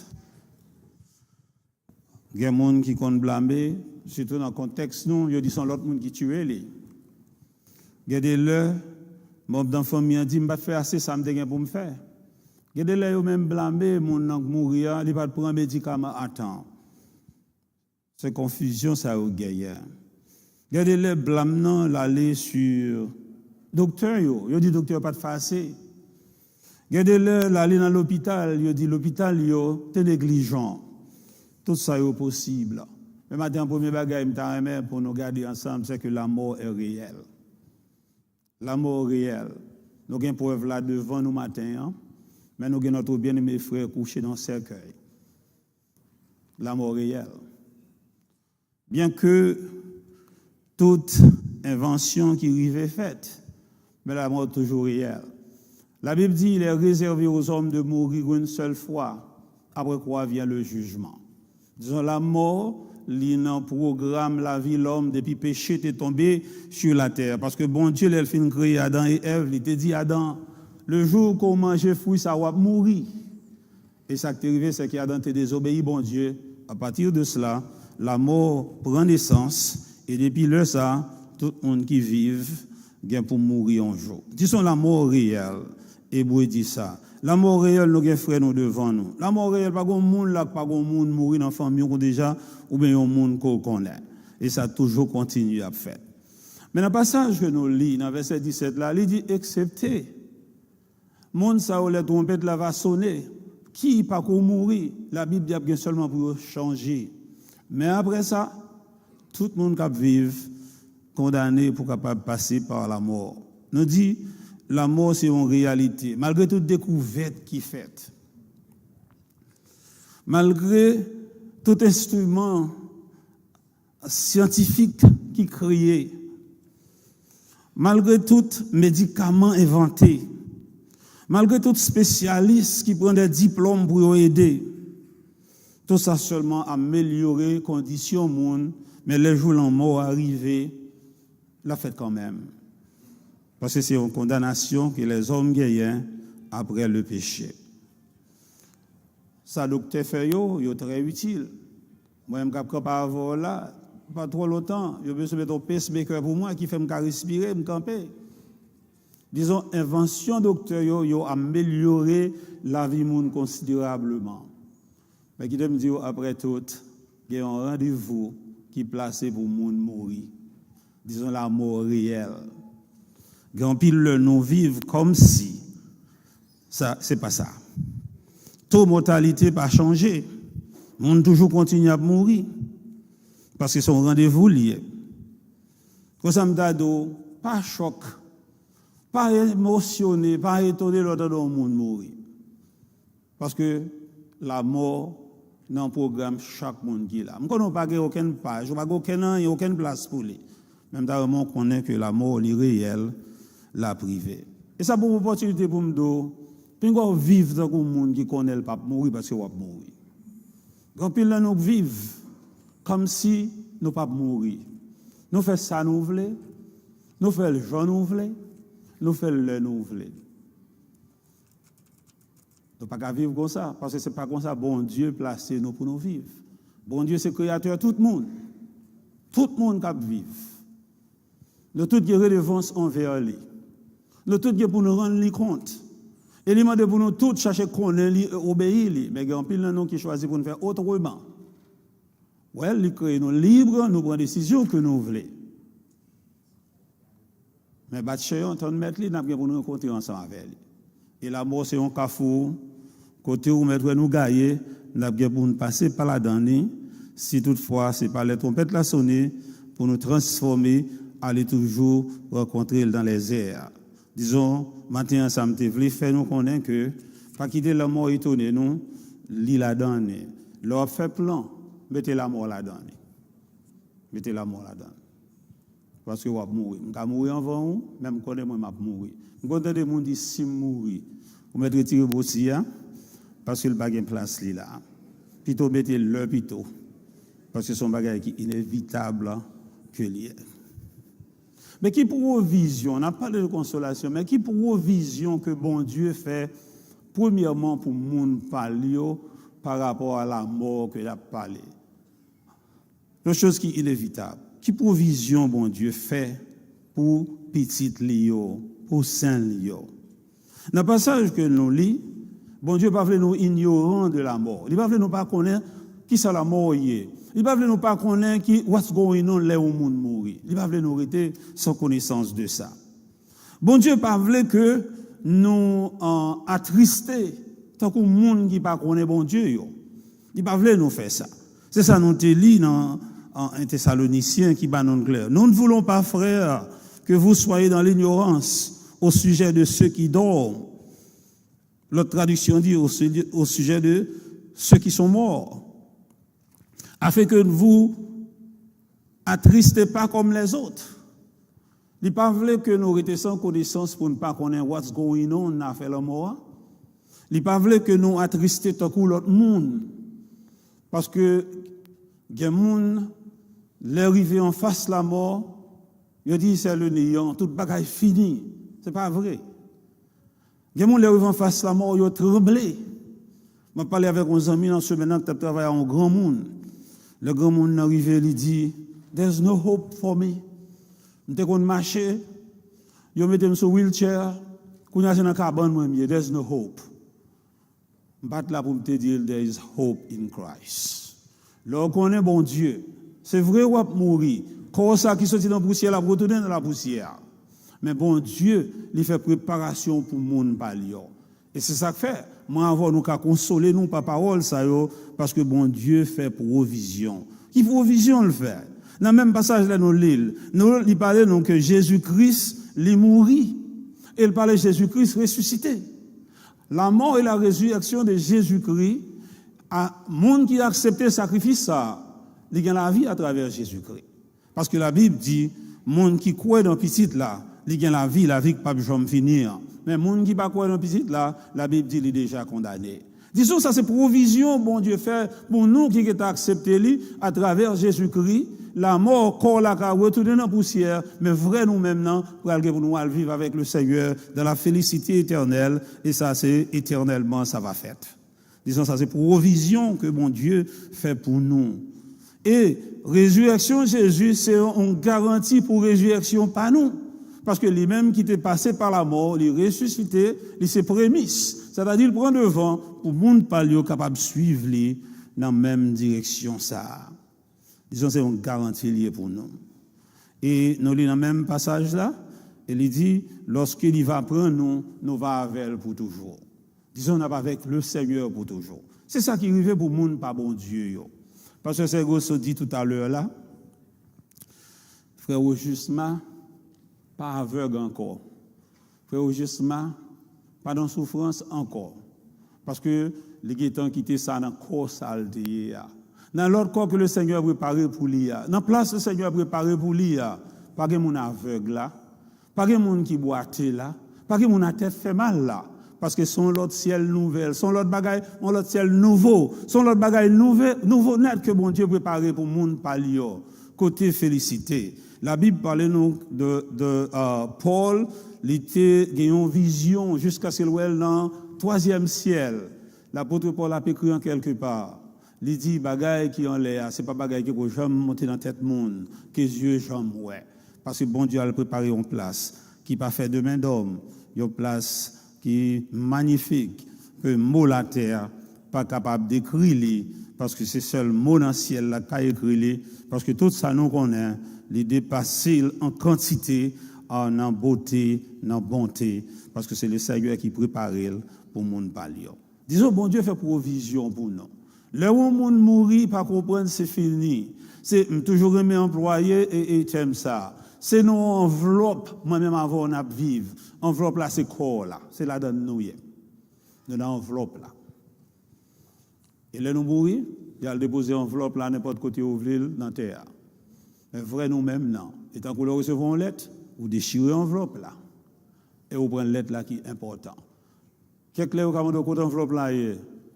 Il y a des gens qui comptent blâmer, surtout dans le contexte, nous, ils disent l'autre monde qui tue les. Il y a des leurs, Mon dans famille dit m'pas faire assez ça me dégain pour me faire. Gade là yo même blâmer mon nan mourir, il pas prendre médicament à temps. C'est confusion ça au gaillard. Gade les blâme non l'aller sur docteur yo dit docteur pas de faire assez. Gade le l'aller dans l'hôpital, yo dit l'hôpital yo t'es négligent. Tout ça est possible. Mais maintenant premier bagage m'ta remet pour nous garder ensemble c'est que la mort est réelle. La mort réelle. Nous avons une preuve là devant nous matin, hein? Mais nous avons notre bien-aimé frère couché dans le cercueil. La mort réelle. Bien que toute invention qui arrive est faite, mais la mort est toujours réelle. La Bible dit qu'il est réservé aux hommes de mourir une seule fois, après quoi vient le jugement. Disons, la mort, l'in programme la vie l'homme depuis péché est tombé sur la terre parce que bon Dieu il fin créer Adam et Ève, il te dit Adam le jour qu'on mange fruit ça va mourir et ça qui est arrivé c'est qu'Adam t'a désobéi bon Dieu. À partir de cela la mort prend naissance et depuis là ça tout le monde qui vive vient pour mourir un jour. Disons la mort réelle. Hébreu dit ça. La mort réelle, nous avons frère nous devant nous. La mort réelle, pas de monde là, pas de monde mourir dans la famille déjà, ou bien un monde qu'on connaît. Et ça a toujours continué à faire. Mais dans le passage que nous lisons, dans verset 17 là, il dit excepté. Monde ça où les trompettes là va sonner. Qui pas qu'on mourir? La Bible dit bien seulement pour changer. Mais après ça, tout le monde qui vivre condamné pour capable passer par la mort. Nous dit la mort, c'est une réalité. Malgré toute découverte qui est faite, malgré tout instrument scientifique qui est créé, malgré tout médicament inventé, malgré tout spécialiste qui prend des diplômes pour aider, tout ça seulement améliorer les conditions monde, mais les jours en mort arrivés, la fête quand même. Parce que c'est une condamnation que les hommes gagnent après le péché. Ça, docteur fait est très utile. Moi, je ne peux pas avoir là, pas trop longtemps. Je veux mettre un pacemaker pour moi qui fait me respirer, me camper. Disons, invention docteur yo amélioré la vie monde considérablement. Mais qui me dit après tout, il y a un rendez-vous qui est placé pour monde mourir. Disons la mort réelle. Grand pile le nous vivre comme si ça c'est pas ça. Taux mortalité pas changé. On toujours continue à mourir parce que son rendez-vous lié. Quand ça me dado pas choc, pas émotionné, pas étonné l'autre dans le monde mourir. Parce que la mort dans le programme chaque monde qui est là. On n'a pas aucune page, on n'a aucune place pour lui. Même d'ailleurs on connaît que la mort est réelle. La privée. Et ça pour une opportunité pour me dire, puis on vivre dans un monde qui connaît le pape mourir parce qu'il va mourir. Quand puis là nous vivons comme si nous pas mourir. Nous faisons ça nous voulons, nous faisons le jour nous voulons, nous faisons le nous voulons. Nous pas vivre comme ça parce que c'est pas comme ça bon Dieu placé nous pour nous vivre. Bon Dieu c'est créateur tout le monde. Tout le monde qui vivre. Nous toutes les redevances envers lui. Nous tous pour nous rendre compte. Et il demande pour nous tous chercher connaître, obéir. Mais il y a un pile de nous qui choisit pour nous faire autrement. Ouais, il crée nous libres, nous prenons des décisions que nous voulons. Mais Batché, on tente de mettre lui, nous avons pour nous rencontrer ensemble avec lui. Et la mort, c'est un carrefour. Côté où mettre nous gagner, nous avons pour nous passer par la dernière. Si toutefois, c'est par les trompettes la sonner, pour nous transformer, aller toujours rencontrer dans les airs. Disons, maintenant, ça me voulait faire nous connaître que, pas quitter la mort étonnée, nous, l'île la donne. Leur fait plan, mettez la mort là-dedans. Mettez la mort là-dedans. Parce que vous allez mourir. Vous allez mourir avant vous, même quand vous allez mourir. Vous allez des gens qui disent si mourir. Vous mettez retirer vos siens, parce que le bagage place là. Plutôt mettez le plutôt. Parce que c'est un bagage qui est inévitable que lié. Mais qui pour vision, on n'a pas de consolation, mais qui pour vision que bon Dieu fait, premièrement pour moun parler par rapport à la mort que il a parlé. Une chose qui est inévitable. Qui pour vision bon Dieu fait pour petit Lio pour saint yo. Dans le passage que nous lisons, bon Dieu pas veut nous ignorants de la mort. Il pas veut nous pas connaître qui ça la mort est. Il pas veut nous pas connaître qui what's going on là où monde mourir. Il pas veut nous rester sans connaissance de ça. Bon Dieu pas veut que nous attristés tant que monde qui pas connaît bon Dieu yo. Il pas veut nous faire ça. C'est ça nous te lit dans un Thessaloniciens qui bat non clair. Nous ne voulons pas, frères, que vous soyez dans l'ignorance au sujet de ceux qui dorment. L'autre traduction dit au sujet de ceux qui sont morts, afin que vous attristez pas comme les autres. Il pas voulu que nous restions sans connaissance pour ne pas connaître what's going on dans fait la mort. Il pas voulu que nous attristions tant que l'autre monde, parce que des gens l'arrivée en face la mort, ils disent c'est le néant, toute bagaille fini. C'est pas vrai. Des gens l'arrivée en face la mort, ils tremblé. Je parlais avec un ami dans ce moment qui travaille en grand monde. Le grand monde arrivé, il dit, there's no hope for me. Je suis marché, je me mets sur wheelchair, quand je suis dans la cabane, there's no hope. Je suis là pour te dire, there is hope in Christ. Lorsqu'on est bon Dieu, c'est vrai ou va mourir. Quand ça qui sortit dans la poussière, la retourner dans la poussière. Mais bon Dieu, il fait préparation pour le monde par lui. Et c'est ça que fait. Moi, avant, nous avons consolé nous par parole, ça, parce que bon Dieu fait provision. Qui provision le fait? Dans le même passage, là, nous il parlait donc que Jésus-Christ, il mourit. Et il parlait de Jésus-Christ ressuscité. La mort et la résurrection de Jésus-Christ, à monde qui a accepté le sacrifice, ça, il gagne la vie à travers Jésus-Christ. Parce que la Bible dit, monde qui croit dans petit là, il gagne la vie qui ne peut pas jamais finir. Mais monde qui ne croit pas dans petit là, la Bible dit, il est déjà condamné. Disons, ça c'est provision, bon Dieu fait, pour nous qui avons accepté lui, à travers Jésus-Christ, la mort, corps là, qui a retourné dans la poussière, mais vrai nous maintenant, pour nous vivre avec le Seigneur dans la félicité éternelle, et ça c'est éternellement, ça va faire. Disons, ça c'est provision que bon Dieu fait pour nous. Et résurrection de Jésus, c'est une garantie pour résurrection par nous. Parce que lui-même qui était passé par la mort, il est ressuscité, il s'est prémisse. C'est-à-dire, il prend devant pour que le monde parle capable de suivre lui dans la même direction. Ça. Disons, c'est une garantie liée pour nous. Et nous lisons dans le même passage là, il dit, lorsqu'il va prendre nous, nous va avec elle pour toujours. Disons, on n'a pas avec le Seigneur pour toujours. C'est ça qui arrive pour le monde, pas bon Dieu. Parce que c'est ce que dit tout à l'heure là, frère Augustin, pas aveugle encore. Frère Augustin, pas dans souffrance encore. Parce que les gens quitté ça dans le corps sale. Dans l'autre corps que le Seigneur a préparé pour lui. Dans la place que le Seigneur a préparé pour lui. Pas de monde aveugle là. Pas de monde qui boite là. Pas de monde à tête fait mal là. Parce que son l'autre ciel nouvelle, son l'autre bagaille, son l'autre ciel nouveau, son l'autre bagaille nouveau net que bon Dieu préparé pour le monde par lui. Côté félicité. La Bible parle nous de Paul, il était une vision jusqu'à ce qu'il voit dans le 3e ciel. L'apôtre Paul a écrit en quelque part. Il dit bagaille qui en l'air, c'est pas bagaille qui peut jamais monter dans la tête monde, que Dieu jamais ouais. Parce que bon Dieu a préparé une place qui pas fait de main d'homme, une place qui est magnifique, que mot la terre pas capable d'écrire parce que c'est seul mot dans le ciel là qui a écrit parce que tout ça nous connaît, les dépasser en quantité, en beauté, en bonté, parce que c'est le Seigneur qui prépare pour le monde parler. Disons, bon Dieu fait provision pour nous. Le monde mourit, pas comprendre, c'est fini. C'est toujours aimé employé et j'aime ça. C'est nos enveloppes, moi-même avant on a vivre. Enveloppe là, c'est corps là. C'est là dans nous. Dans l'enveloppe là. Et là, nous mourir, il y a le déposer enveloppe là, n'importe côté ouvrir dans la terre. Mais vrai nous-mêmes, non. Et tant que nous recevons une lettre, vous déchirez l'enveloppe là. Et vous prenez une lettre là qui est importante. Qu'est-ce que vous avez de côté enveloppe là,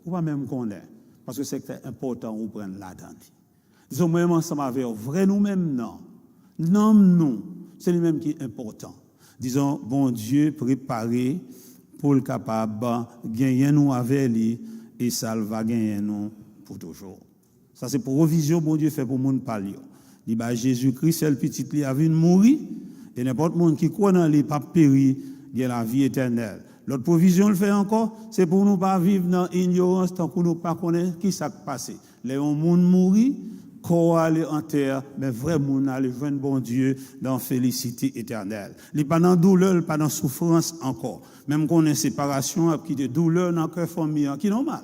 vous pas même connaître. Parce que c'est important, vous prenez là-dedans. Disons, moi-même ensemble avec vous, vrai nous-mêmes, non. Non, nous, c'est lui-même qui est important. Disons, bon Dieu préparé pour le capable de gagner nous avec lui et ça va gagner nous pour toujours. Ça, c'est provision, bon Dieu fait pour le monde parler. Il dit, Jésus-Christ, c'est le petit, il a vu mourir, et n'importe monde qui croit dans lui, pas péri, il y a la vie éternelle. L'autre provision le fait encore, c'est pour nous pas vivre dans l'ignorance tant que nous pas connaître qui s'est passé. Les gens mourir, corps aller en terre, mais vrai monde aller joindre bon Dieu dans félicité éternelle. Il pas dans douleur, pas dans souffrance encore. Même qu'on ait séparation, qui de douleur dans cœur famille, qui est normal.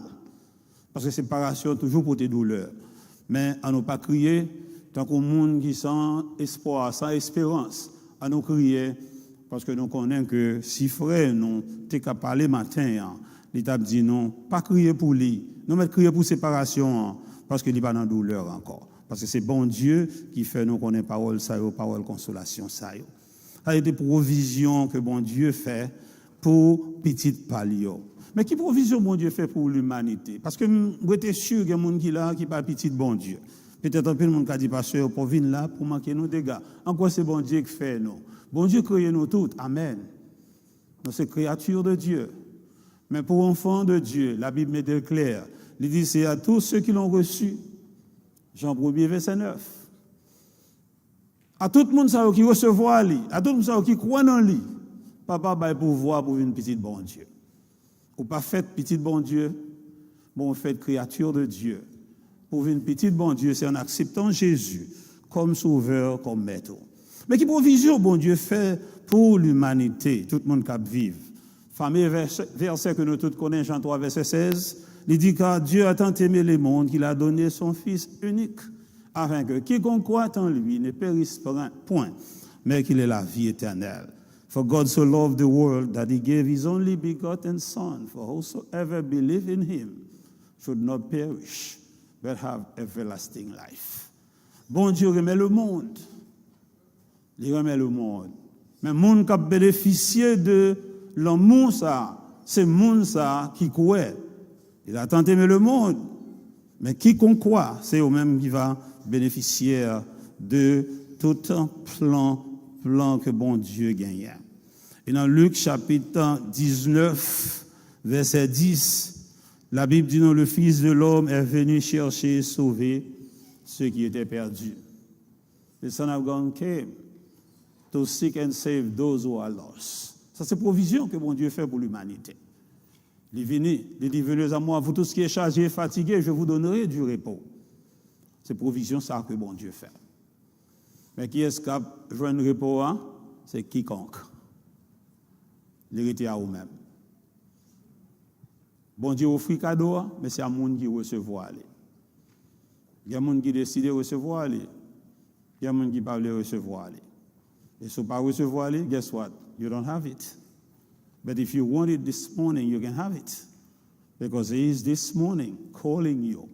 Parce que séparation toujours pour des douleurs. Mais à nous pas crier tant qu'au monde qui sans espoir, sans espérance, à nous crier parce que nous connaissons que si frère nous t'es qu'à parler matin, l'État dit non, pas crier pour lui, nous mettre crier pour séparation parce qu'il n'est pas dans douleur encore. Parce que c'est bon Dieu qui fait nous connaître parole ça yo, parole consolation ça yo. Ça a des provisions que bon Dieu fait pour petite palio. Mais qui provision bon Dieu fait pour l'humanité? Parce que vous êtes sûr qu'il y a des gens qui là qui pas petit bon Dieu. Peut-être un peu de monde qui a dit pasteur pour venir là pour manquer nos dégâts. En quoi c'est bon Dieu qui fait nous? Bon Dieu crée nous toutes. Amen. Nous sommes créatures de Dieu. Mais pour enfants de Dieu, la Bible me déclare, il dit c'est à tous ceux qui l'ont reçu. Jean 1er, verset 9. À tout le monde qui recevoir lui, à tout le monde qui croit dans lui, papa va pouvoir pour une petite bon Dieu. Ou pas fait petite bon Dieu, bon fait créature de Dieu. Pour une petite bon Dieu, c'est en acceptant Jésus comme sauveur, comme maître. Mais qui provision bon Dieu fait pour l'humanité, tout le monde qui vive. Fameux verset que nous tous connaissons, Jean 3, verset 16, il dit car Dieu a tant aimé le monde qu'il a donné son Fils unique, afin que quiconque croit en lui ne périsse point, mais qu'il ait la vie éternelle. For God so loved the world that he gave his only begotten Son, for whosoever believe in him should not perish, but have everlasting life. Bon Dieu remet le monde. Il remet le monde. Mais le monde qui a bénéficié de l'amour, ça, c'est le monde ça qui croit. Il a tant aimé le monde. Mais quiconque croit, c'est eux-mêmes qui va bénéficier de tout un plan que bon Dieu gagne. Et dans Luc chapitre 19, verset 10, la Bible dit, non, le Fils de l'homme est venu chercher et sauver ceux qui étaient perdus. The Son of God came to seek and save those who are lost. Ça, c'est provision que bon Dieu fait pour l'humanité. Il dit, venez à moi, vous tous qui êtes chargés et fatigués, je vous donnerai du repos. C'est provision ça que bon Dieu fait. Mais qui est-ce qui a joué un repos? C'est quiconque. L'héritier à vous-même. Bon Dieu offre cadeau, mais c'est à monde qui recevoir. Il y a des gens qui décident de recevoir. Il y a des gens qui ne peuvent pas recevoir. Et si vous ne pas recevoir, guess what? You don't have it. But if you want it this morning, you can have it. Because he is this morning calling you.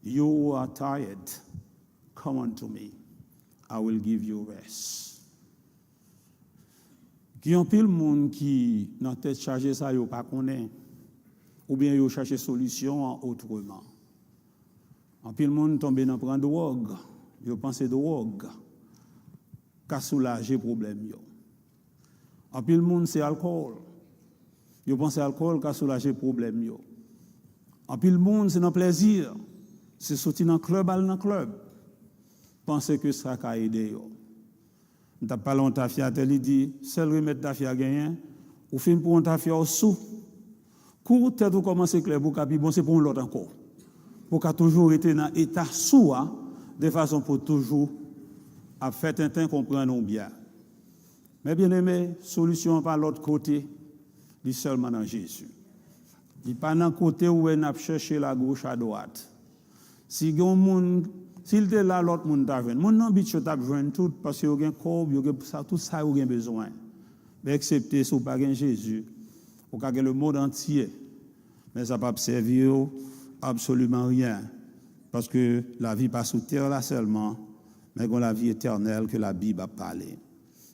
You who are tired, come unto me. I will give you rest. Il y a un pile monde qui dans tête chargée ça yo pas connaît ou bien yo chercher solution autrement. Un pile monde tomber dans prendre drogue, yo penser drogue qu'a soulager problème yo. Un pile monde c'est alcool. Yo pense alcool qu'a soulager problème yo. Un pile monde c'est dans plaisir, c'est sortir dans club penser que ça va aider yo. T'as pas longtemps il dit seul remettre ta fille à gagner ou fin pour ta fille au sous court tête ou commencer clair pour capi bon c'est pour l'autre encore pour qu'a toujours été dans état sous de façon pour toujours à faire tintin comprendre bien. Mais bien aimé, solution par l'autre côté, dit seulement dans Jésus. Il pas dans côté où on a cherché la gauche à droite. Si gon monde s'il était là, l'autre monde t'a vu. Mon ambition t'a vu tout parce qu'il y a un corps, il y a tout ça, il y a besoin. Mais excepté si vous n'avez pas Jésus, vous avez le monde entier. Mais ça ne va pas servir absolument rien. Parce que la vie pas sous terre là seulement, mais qu'on la vie éternelle que la Bible a parlé.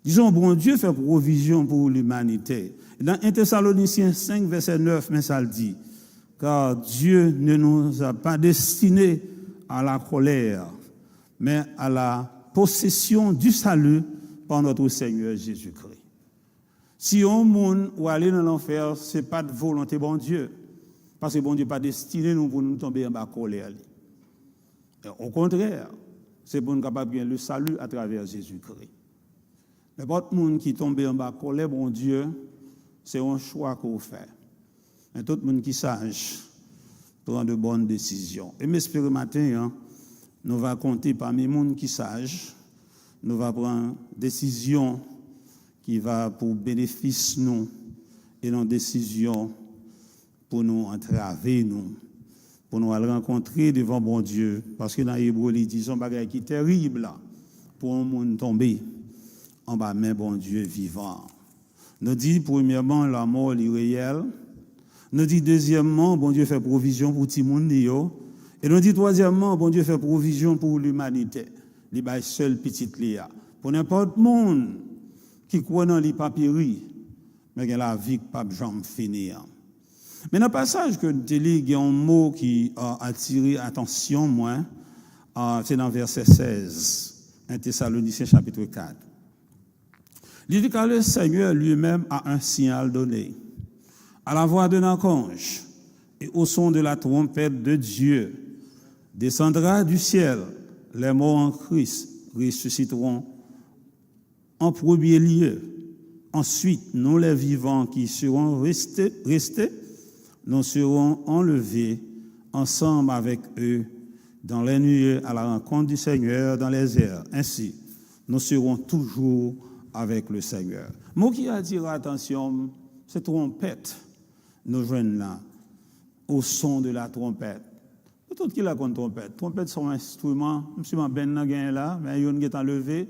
Disons, bon Dieu fait provision pour l'humanité. Dans 1 Thessaloniciens 5, verset 9, mais ça le dit. Car Dieu ne nous a pas destinés à la colère, mais à la possession du salut par notre Seigneur Jésus-Christ. Si on monde ou aller dans l'enfer, ce n'est pas de volonté bon Dieu, parce que bon Dieu n'est pas destiné nous pour nous tomber en bas colère. Au contraire, c'est pour nous capable de le salut à travers Jésus-Christ. N'importe monde qui tombe en bas, colère, bon Dieu, c'est un choix qu'on fait. Mais tout le monde qui sage prend de bonnes décisions. Et m'espère matin, nous allons compter parmi les gens qui sage, nous allons prendre décision qui va pour bénéfice nous et non décision pour nous entraver nous, pour nous aller rencontrer devant bon Dieu. Parce que dans l'Hébreu, il dit un bagage qui est terrible là, pour un monde tomber en bas main bon Dieu vivant. Nous dit premièrement la mort est réelle. Nous dit deuxièmement bon Dieu fait provision pour tout le monde. Et nous dit troisièmement bon Dieu fait provision pour l'humanité. Il va seul petit Léa. Pour n'importe monde qui croit dans les papiers, mais la vie pas jamais finir. Mais dans le passage que tu lis, il y a un mot qui a attiré l'attention, moi, c'est dans verset 16, 1 Thessaloniciens chapitre 4. Il dit que le Seigneur lui-même a un signal donné. À la voix d'un archange et au son de la trompette de Dieu, descendra du ciel, les morts en Christ ressusciteront en premier lieu. Ensuite, nous les vivants qui serons restés, nous serons enlevés ensemble avec eux dans les nuées à la rencontre du Seigneur dans les airs. Ainsi, nous serons toujours avec le Seigneur. Mot qui attire l'attention, c'est trompette. Nous joignons là, au son de la trompette. Tout qui la contre trompette. Trompette, c'est un instrument, je suis ben là, mais il y a qui est enlevé,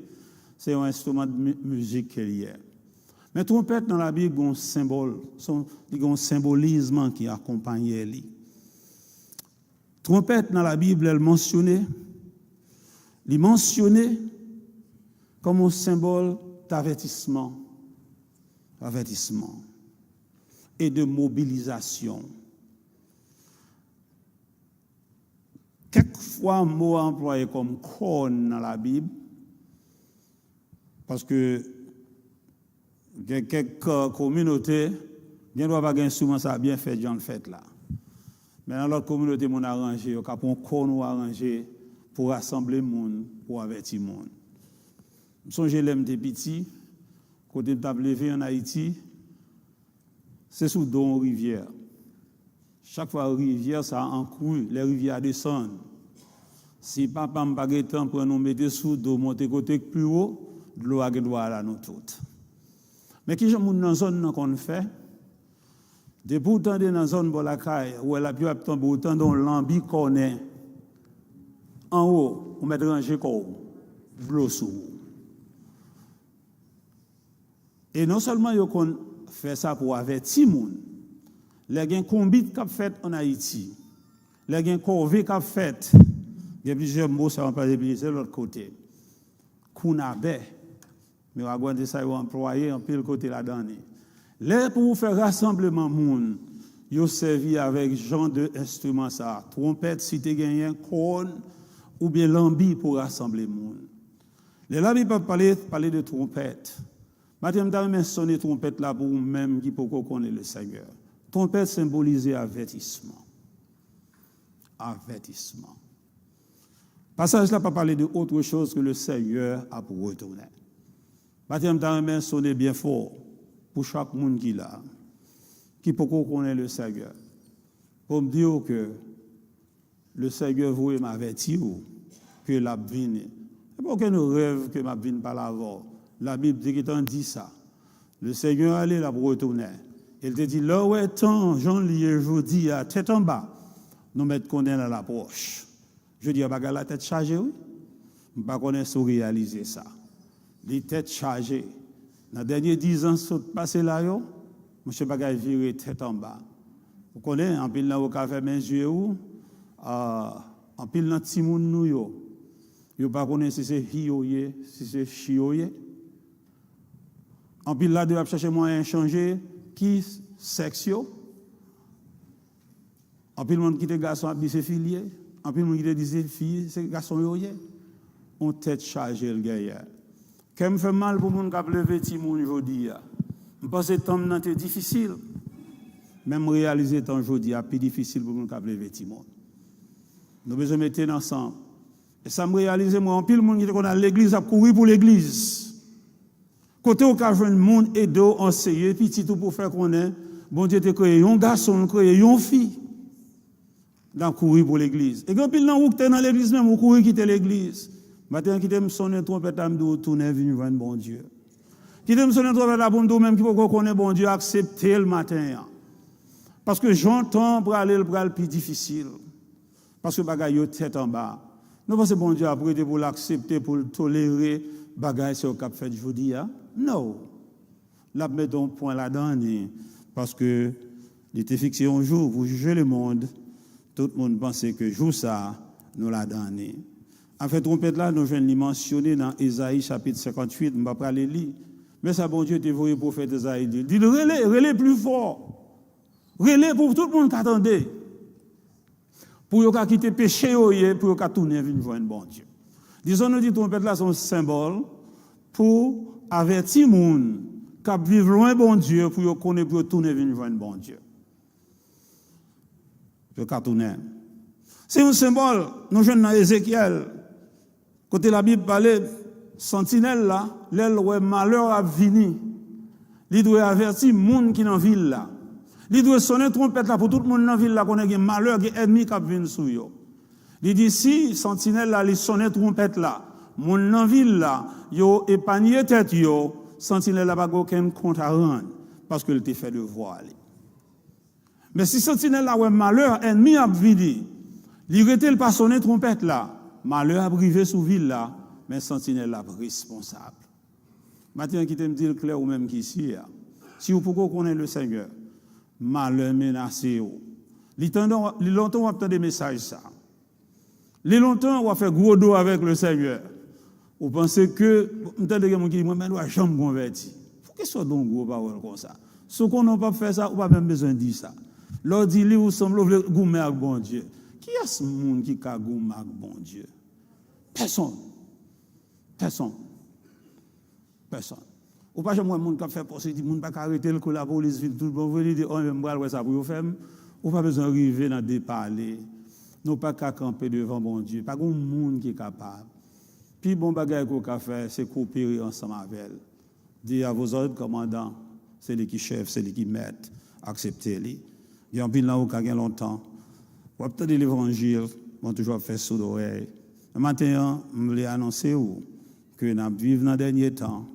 c'est un instrument de musique qu'il y a. Mais trompette dans la Bible, il y a un symbole, il y a un symbolisme qui accompagne elle. Trompette dans la Bible, elle mentionnait comme un symbole d'avertissement et de mobilisation. Quelquefois, un mot employé comme corne dans la Bible, parce que quelques communautés, il n'y a pas d'instrument, ça a bien fait, John fait là. Mais dans l'autre communauté, on a arrangé, on a un corne arrangé pour rassembler les gens, pour avertir les gens. Je songe l'aime des petits, côté de table levé en Haïti, c'est sous don rivière. Chaque fois rivière, ça a un cru, les rivières descendent. Si papa m'a pas temps pour nous mettre sous dos, monter côté plus haut, de l'eau a droit là nous toutes. Mais qui je moun dans zone qu'on fait, de pourtant dans zone Bolakaï où elle a pu tomber autant dans l'ambi connaît en haut, on met ranger quoi, l'eau sous. Et non seulement yo qu'on fait ça pour avertir moun, les gens combit qu'a fait en Haïti, les gens corvée qu'a fait, il y a plusieurs mots ça on pas utiliser l'autre côté. Kounabe, mais on va regarder ça yo employé en pile côté là-dedans. Là pour faire rassemblement moun, yo servi avec genre de instrument ça, trompette si tu gagné corne ou bien lambi pour rassembler moun. Les là il pas parler de trompette. Maintenant, je vais sonner trompette là pour vous-même qui peut connaître le Seigneur. Trompette symbolise avertissement. Avertissement. Passage là pas parler de autre chose que le Seigneur a pour retourner. Maintenant, je vais sonner bien fort pour chaque monde qui là, qui peut connaître le Seigneur. Pour me dire que le Seigneur voulait m'avertir que la vine. C'est pas aucun rêve que ma vine par l'avant. La Bible dit qu'il dit ça. Le Seigneur allait là pour retourner. Il te dit, là où est temps, Jean lié aujourd'hui à tête en bas, nous mettons qu'on est dans l'approche. Je dis, bah, la tête chargée, oui. Je ne sais pas qu'on est réaliser ça. Les têtes chargées. Dans les derniers 10 ans, ce qui passé là, je ne sais pas virer tête en bas. Vous connaissez, en pile dans le café, mes yeux, en pile dans le timoun nous, yo. Yo pas connaît si c'est hioye, si c'est chioye. En pile là, de chercher moyen de changer qui sexe. En pile monde qui est garçon habillé c'est filié. En pile monde qui dit fille c'est garçon yoye. On tête chargée le gars. Quand me fait mal pour monde qui lever ti moun jodi a. Je pense que temps nan c'est difficile. Même réaliser temps jodi a plus difficile pour monde qui lever ti moun. Nous besoin mettre ensemble. Et ça me réalise moi en pile monde qui est à l'église a courir pour l'église. Côté au cas jeune monde et d'eau enseigner petit tout pour faire connaître bon Dieu t'a créé un garçon, créé une fille dans courir pour l'église. Et quand pile dans ou dans l'église même ou courir quitter l'église. Matin qui t'aime sonner trompette à me tourner venir voir bon Dieu. Qui t'aime sonner trompette à bon même qui faut connaître bon Dieu accepter le matin. Parce que j'entends pour aller le plus difficile. Parce que bagaille yo tête en bas. Nous pensons bon Dieu après pour l'accepter pour le tolérer bagaille c'est au cap fait aujourd'hui hein. Non. Là mettons point là-dedans parce que il était fixé un jour pour juger le monde. Tout le monde pensait que jour ça nous l'a donné. En fait trompette là nous venons mentionner dans Ésaïe chapitre 58, on va pas aller lire. Mais ça bon Dieu t'a envoyé prophète Ésaïe dit relais plus fort. Relais pour tout le monde qui attendait. Pour yo quitter péché pour yo tourner venir joindre bon Dieu. Disons nous dit trompette là son symbole pour avertir monde qui vivent loin bon Dieu pour yo connaître pour tourner venir joindre bon Dieu. Yo tourner. C'est un symbole nous jeunes dans Ézéchiel côté la Bible parle sentinelle là, l'aile ouais malheur a venir. Il doit avertir monde qui dans ville là. Il doit sonner trompette là pour tout le monde dans la ville là qu'on a malheur, des ennemis qui viennent sur yo. Il dit si sentinelle là, il sonne trompette là, mon dans la ville là, yo épargné tête yo, sentinelle là pas aucun compte à rendre parce que il te fait devoir. Mais si sentinelle là ouais malheur, ennemi a vini, il rete le pas sonner trompette là, malheur a privé sous ville là, mais sentinelle là responsable. Maintenant qui te me dit clair ou même qui ici, si vous pouvez connaître le Seigneur, malheur menacé. Longtemps on entend des messages ça. Longtemps on va faire gros dos avec le Seigneur. Vous pensez que entendez quelqu'un qui dit moi mais doit jamais converti. Faut que soit donc gros parole comme ça. Ceux qu'on n'a pas fait ça, on pas même besoin de dire ça. Leur dit lui vous semble goumer avec bon Dieu. Qui est ce monde qui a goumer avec bon Dieu? Personne. Ou pas jamais monde qui fait passer dit monde pas arrêter le la police vient tout le monde veut dire on même bral ouais ça pour faire ou pas besoin arriver dans des parler nous pas qu'à camper devant bon Dieu pas grand monde qui est capable puis bon bagaille qu'on a faire c'est coopérer ensemble avec elle dire à vos ordres commandants c'est lui qui chef c'est lui qui maître accepter lui il y a un pile là où quelqu'un longtemps ou peut-être l'évangile on toujours fait sous l'oreille maintenant je voulais annoncer que nous vivons dans les derniers temps.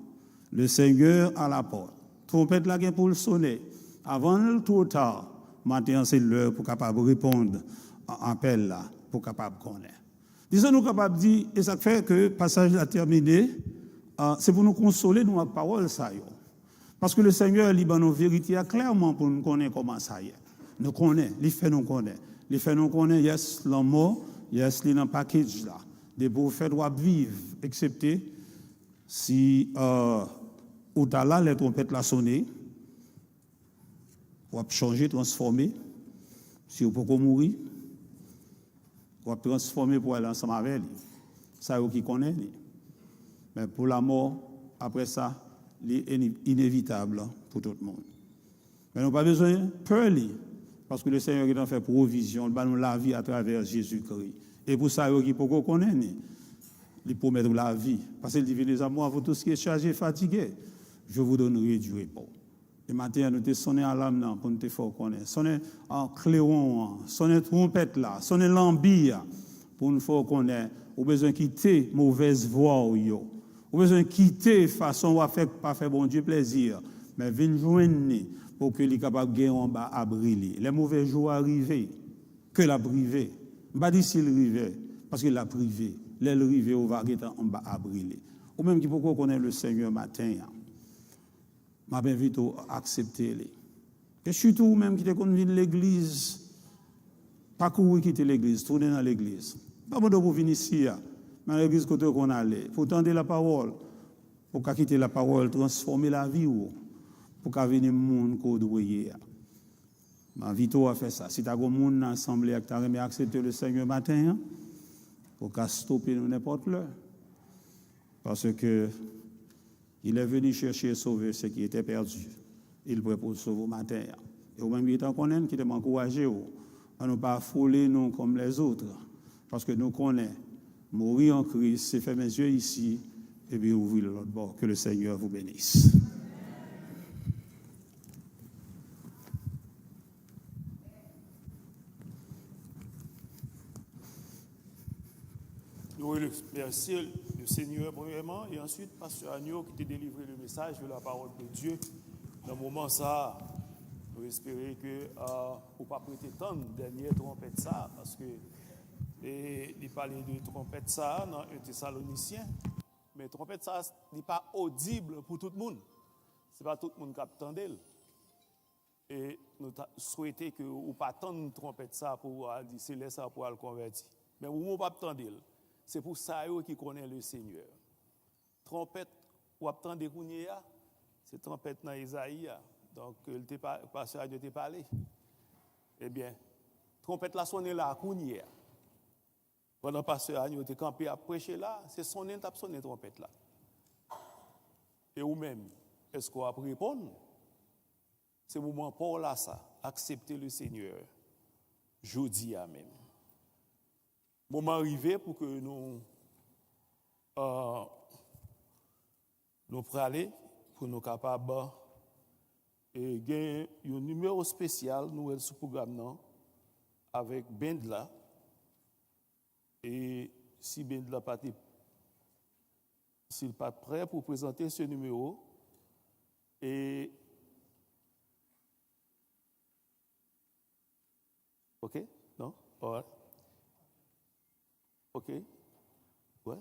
Le Seigneur à la porte. Trompette là pour le sonner. Avant le trop tard, maintenant c'est l'heure pour capable répondre à appel là, pour capable connaître. Disons nous capable dire et ça fait que passage a terminé, c'est pour nous consoler dans la parole ça yo. Parce que le Seigneur il nos vérités clairement pour nous connaître comment ça y est. Nous connaît, il fait nous connaît. Il fait nous connaît yes l'amour, yes li dans package là. Des prophètes doivent vivre excepté si ou t'as là les trompettes la sonner ou changer transformer si vous pouvez mourir ou transformer pour aller ensemble avec lui ça vous qui connaît mais pour la mort après ça c'est inévitable pour tout le monde mais nous pas besoin peur parce que le Seigneur qui a fait provision il va nous la vie à travers Jésus-Christ et pour ça qui peut connaître il promet la vie. Parce qu'il dit, les amours, vous tous qui êtes chargés, fatigués, je vous donnerai du repos. Et maintenant, nous te sonné à l'âme pour nous te faire connaître. Sonner en clairon, sonner trompette là, sonner l'ambille pour nous faire connaître. Ou besoin de quitter mauvaise voie ou yo. Ou besoin de quitter façon à faire pas faire bon Dieu plaisir, mais venir joindre pour que les capable gagner en bas à briller. Les mauvais jours arrivés, que la privé. Pas dit s'il arrivait parce qu'il l'a privé. L'arrivée au va en bas à briller. Ou même qui peut connaître le Seigneur matin. M'a invite à accepter les. Et surtout même qui te convient l'église. Pas courir quitter l'église, tourner dans l'église. Pas bon pour venir ici, dans l'église côté qu'on allait, pour tendre la parole, pour quitter la parole, transformer la vie pour qu'à venir monde qu'on doit. M'invite à faire ça. Si tu as un monde dans l'assemblée qui t'a accepté le Seigneur matin, pour qu'à stopper nous n'importe l'heure. Parce que il est venu chercher et sauver ce qui était perdu. Il peut pour sauver au matin. Et au même temps qu'on aime, qui te encourager à ne pas affoler nous comme les autres. Parce que nous connaissons, mourir en Christ, c'est faire mes yeux ici et puis ouvrir l'autre bord. Que le Seigneur vous bénisse. Nous remercions le Seigneur premièrement et ensuite Pasteur Agneau qui t'a délivré le message de la parole de Dieu. Dans le moment ça, nous espérons que vous ne pas prêter tant de dernière trompette ça parce que il parlait de trompette ça dans un Thessalonicien, mais trompette ça n'est pas audible pour tout le monde. Ce n'est pas tout le monde qui attend d'elle. Et nous souhaitons que vous ne pas attendre trompette ça pour dire c'est là ça pour le convertir. Mais vous ne pas attendre d'elle. C'est pour ça qui connaît le Seigneur. Trompette, ou attendez Kounia, c'est trompette dans Isaïe. Donc, le pasteur Dieu t'a parlé. Eh bien, trompette là sonne là, Kounia. Pendant que pasteur Agneau était campé à prêcher là, c'est sonné, t'as sonné trompette là. Et vous-même, est-ce qu'on va répondre? C'est le moment pour là ça, accepter le Seigneur. Jeudi à même. Moment arrivé pour que nous parler, pour nous capables et gagner un numéro spécial nous sur programme non avec Bendla et si Bendla pas s'il pas prêt pour présenter ce numéro et OK non ouais. OK ouais.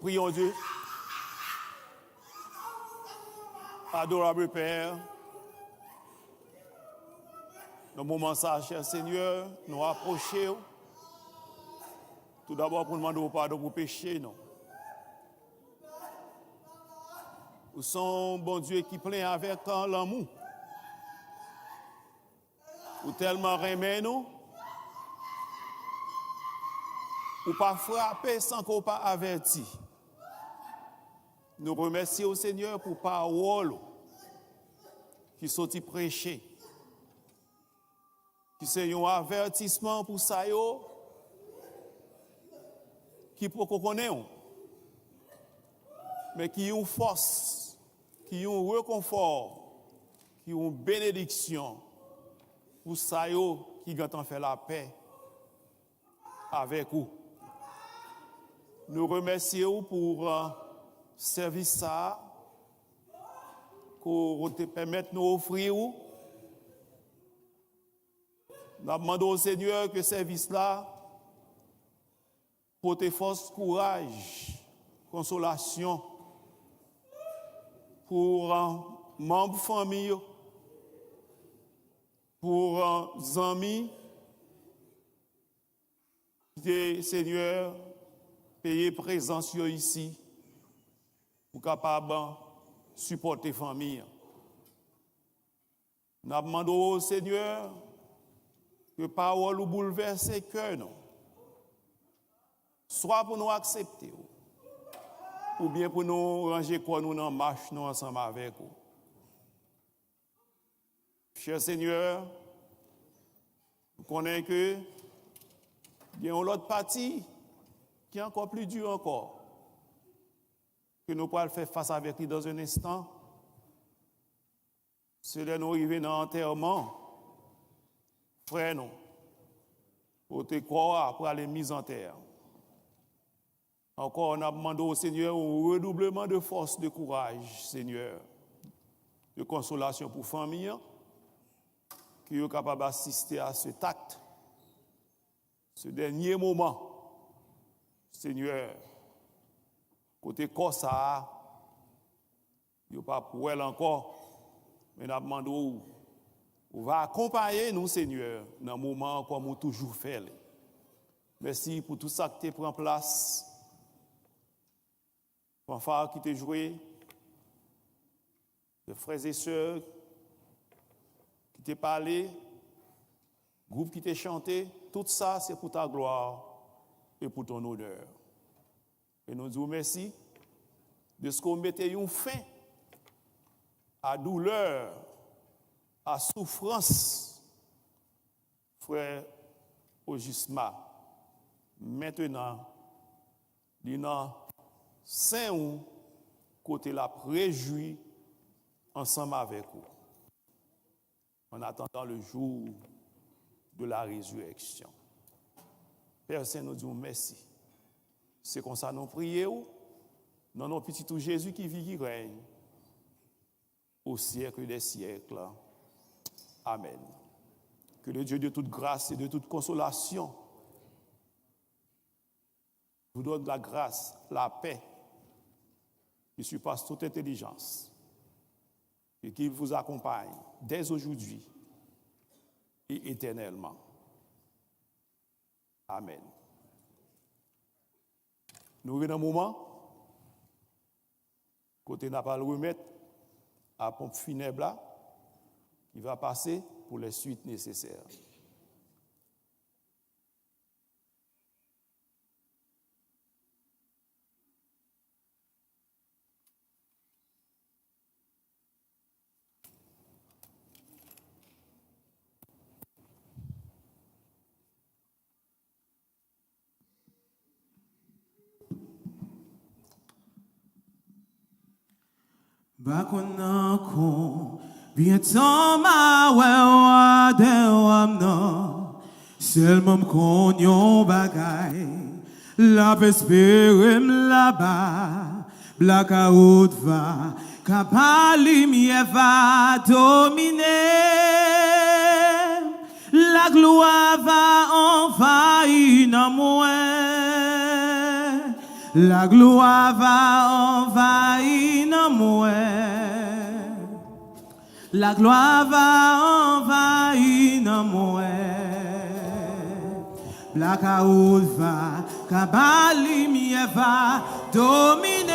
Prions Dieu. Adorable Père, dans le moment ça, cher Seigneur, nous approchons. Tout d'abord pour demander au pardon pour péché, non. Nous sommes bon Dieu qui plein avec l'amour. Ou tellement remet nous. Ou pas frapper sans qu'on pas averti. Nous remercions au Seigneur pour parole qui sont prêchées. Qui c'est un avertissement pour ça qui pour qu'on connaisse, mais qui est une force, qui est un réconfort, qui est une bénédiction pour ça qui ont fait la paix avec vous. Nous remercions pour service ça, pour te permettre de nous offrir. Nous demandons au Seigneur que ce service-là pour tes forces, courage, consolation, pour membres de famille, pour amis, que Seigneur, payer présence ici, pour capable supporter la famille. Nous demandons au Seigneur que parole ou bouleverse le cœur, non. Soit pour nous accepter, ou bien pour nous ranger quoi nous en marche nous ensemble avec vous. Cher Seigneur, nous connaissons que il y a une autre partie qui est encore plus dure encore, que nous pourrons faire face avec lui dans un instant. C'est là nous arriver dans l'enterrement, frère, nous, pour te croire, pour aller mise en terre. Encore, on a demandé au Seigneur un redoublement de force, de courage, Seigneur, de consolation pour la famille, qui est capable d'assister à cet acte, ce dernier moment, Seigneur, côté corps ça, il n'y a pas pour elle encore, mais on a demandé on va accompagner nous, Seigneur, dans le moment comme on toujours fait. Merci pour tout ça qui prend place. Fanfare qui t'a joué, les frères et sœurs qui t'ont parlé, groupe qui t'a chanté, tout ça c'est pour ta gloire et pour ton honneur. Et nous disons merci de ce qu'on mettait une fin à douleur, à souffrance, frère Ogisma. Maintenant, disons Saint ou côté la préjouit ensemble avec vous en attendant le jour de la résurrection. Père Saint, nous disons merci. C'est comme ça nous prions dans nos petits tout Jésus qui vit, qui règne au siècle des siècles. Amen. Que le Dieu de toute grâce et de toute consolation vous donne la grâce, la paix qui surpasse toute intelligence et qu'il vous accompagne dès aujourd'hui et éternellement. Amen. Nous venons un moment, côté n'a pas le remettre à pompe funèbre là, qui va passer pour les suites nécessaires. Bakonako, bientôt ma wewa de wamna, seulement konyon bagay, la espérem là-bas, blackout va, kapali lumière va dominer, la gloire va envahir dans moi. La gloire va envahir dans moi. La gloire va envahir dans moi. La carouse va, Kabali va dominer.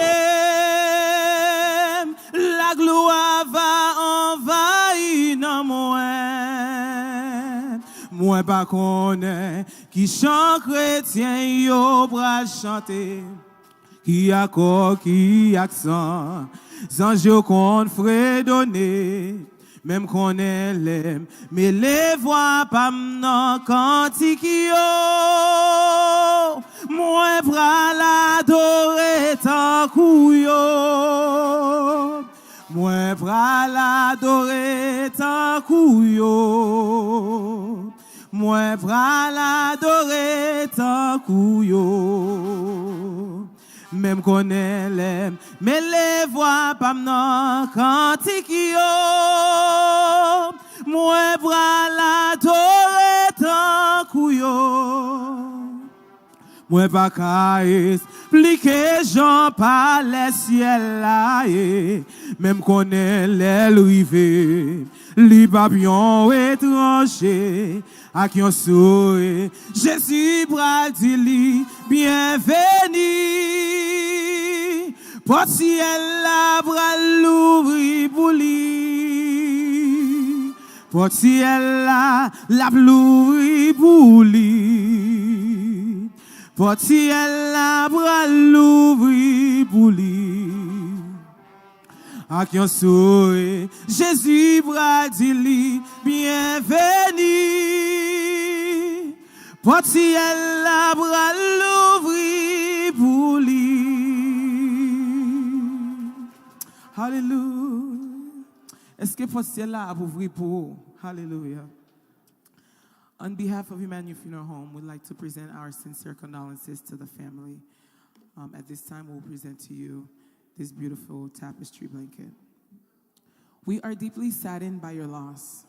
La gloire va envahir dans moi. Moi pas connais qui chante chrétien yo bras chanter. Qui accord, qui accent, sans je compte fredonner. Même qu'on est l'aime, mais les voix pas m'nan cantique yo. Moi bras l'adorer tant kou yo. Moi bras l'adorer tant kou yo. Moi bras l'adorer tant kou yo. Même qu'on l'aime, mais les voix pas m'nan cantique yo. Moi bras l'adorer tant kou yo. Moi pas qu'à expliquer Jean par les ciel là. Même qu'on l'aile rivé, li papillon étranger. À qui on sourit, Jésus bras dit li, bienvenue. Porte ciel la bras l'ouvri pour lui. Porte ciel la l'ouvri pour lui. Porte ciel la bras l'ouvri pour lui. À qui on sourit, Jésus bras dit li, bienvenue. Porte ciel la bras l'ouvri pour lui. Hallelujah. Est-ce que porte ciel là a ouvri pour vous? Hallelujah. On behalf of Emmanuel Funeral Home, we'd like to present our sincere condolences to the family. At this time, we'll present to you this beautiful tapestry blanket. We are deeply saddened by your loss.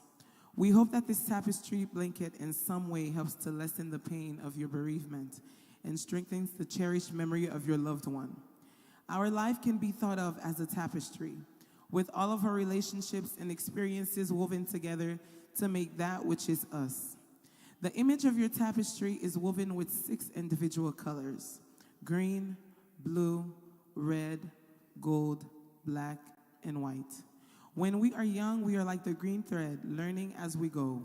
We hope that this tapestry blanket in some way helps to lessen the pain of your bereavement and strengthens the cherished memory of your loved one. Our life can be thought of as a tapestry, with all of our relationships and experiences woven together to make that which is us. The image of your tapestry is woven with 6 individual colors: green, blue, red, gold, black, and white. When we are young, we are like the green thread, learning as we go.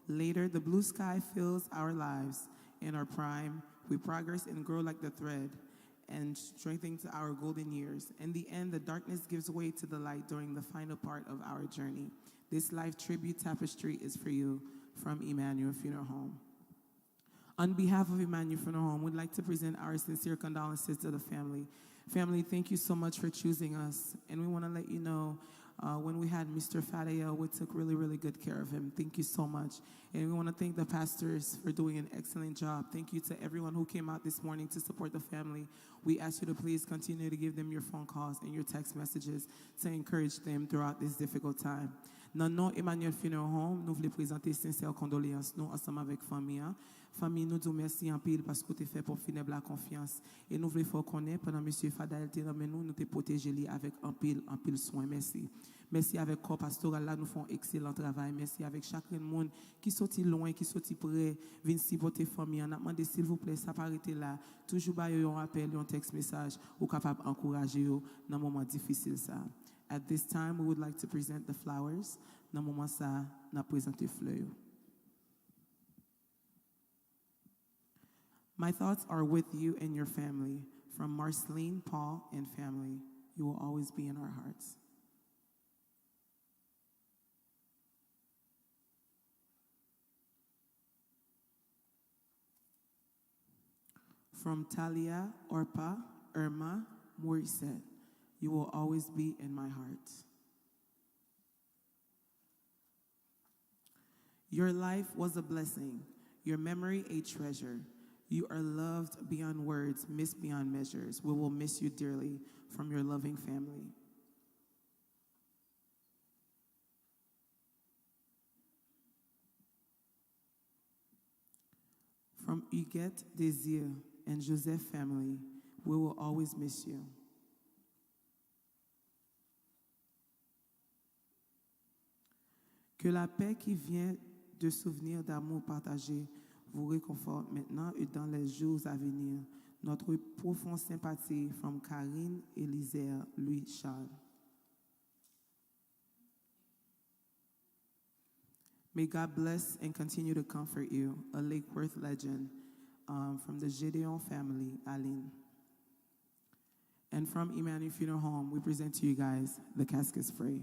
Later, the blue sky fills our lives. In our prime, we progress and grow like the thread and strengthen to our golden years. In the end, the darkness gives way to the light during the final part of our journey. This life tribute tapestry is for you from Emmanuel Funeral Home. On behalf of Emmanuel Funeral Home, we'd like to present our sincere condolences to the family. Family, thank you so much for choosing us. And we want to let you know, when we had Mr. Fadeo, we took really, really good care of him. Thank you so much. And we want to thank the pastors for doing an excellent job. Thank you to everyone who came out this morning to support the family. We ask you to please continue to give them your phone calls and your text messages to encourage them throughout this difficult time. Dans nom Emmanuel Funeral Home, nous voulons présenter sincères condoléances nous ensemble avec famille. Famille, nous disons merci en pile parce que tu fait pour finir la confiance. Et nous voulons faire connaître pendant M. Fadel te ramène nous te protéger lui avec en pile soin. Merci. Merci avec corps pastoral là, nous font excellent travail. Merci avec chaque monde qui sorti loin, qui sorti près, vient supporter famille. On a demandé s'il vous plaît, ça arrêter là. Toujours ba un appel, un texte message ou capable encourager yo dans moment difficile ça. At this time, we would like to present the flowers. Dans moment ça, n'a présenté fleurs. My thoughts are with you and your family. From Marceline, Paul, and family, you will always be in our hearts. From Talia, Orpa, Irma, Morissette, you will always be in my heart. Your life was a blessing, your memory a treasure. You are loved beyond words, missed beyond measures. We will miss you dearly from your loving family. From Huguette, Désir, and Joseph family, We will always miss you. Que la paix qui vient de souvenirs d'amour partagé vous réconforte maintenant et dans les jours à venir. Notre profonde sympathie from Karine Elisère Louis Charles. May God bless and continue to comfort you, a Lake Worth legend from the Gedeon family, Aline. And from Emmanuel Funeral Home, we present to you guys the casket's fray.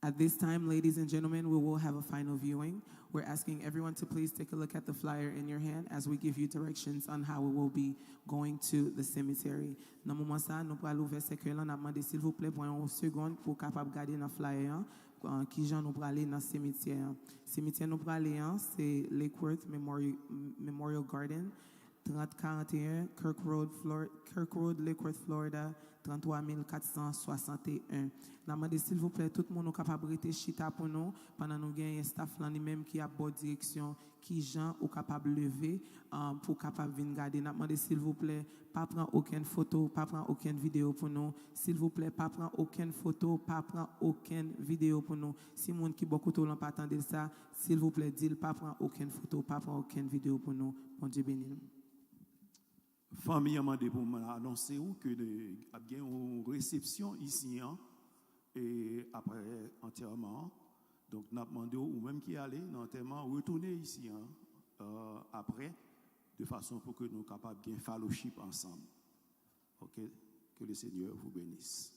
At this time, ladies and gentlemen, we will have a final viewing. We're asking everyone to please take a look at the flyer in your hand as we give you directions on how we will be going to the cemetery. Dans moment ça, nous allons ouvrir ce que là, n'a demandé s'il vous plaît pour une seconde pour capable garder dans flyer qui gens nous aller dans cimetière. Cimetière nous aller c'est Lake Worth Memorial Garden, 3041 Kirk Road, Lake Worth, Florida. 33 461. N'a demandé s'il vous plaît tout le monde capable rester chita pour nous pendant nous gagne staff là même qui a bonne direction qui gens ou capable lever pour capable venir garder. N'a demandé s'il vous plaît pas prendre aucune photo, pas prendre aucune vidéo pour nous. S'il vous plaît pas prendre aucune photo, pas prendre aucune vidéo pour nous. Si monde qui beaucoup trop pas attendre ça, s'il vous plaît dis pas prendre aucune photo, pas prendre aucune vidéo pour nous. Bon Dieu béni. Famille a demandé pour m'annoncer que il y a une réception ici et après enterrement. Donc nous avons demandé ou même qui allait dans l'enterrement retourner ici après de façon pour que nous soyons capables de fellowship ensemble. OK, que le Seigneur vous bénisse.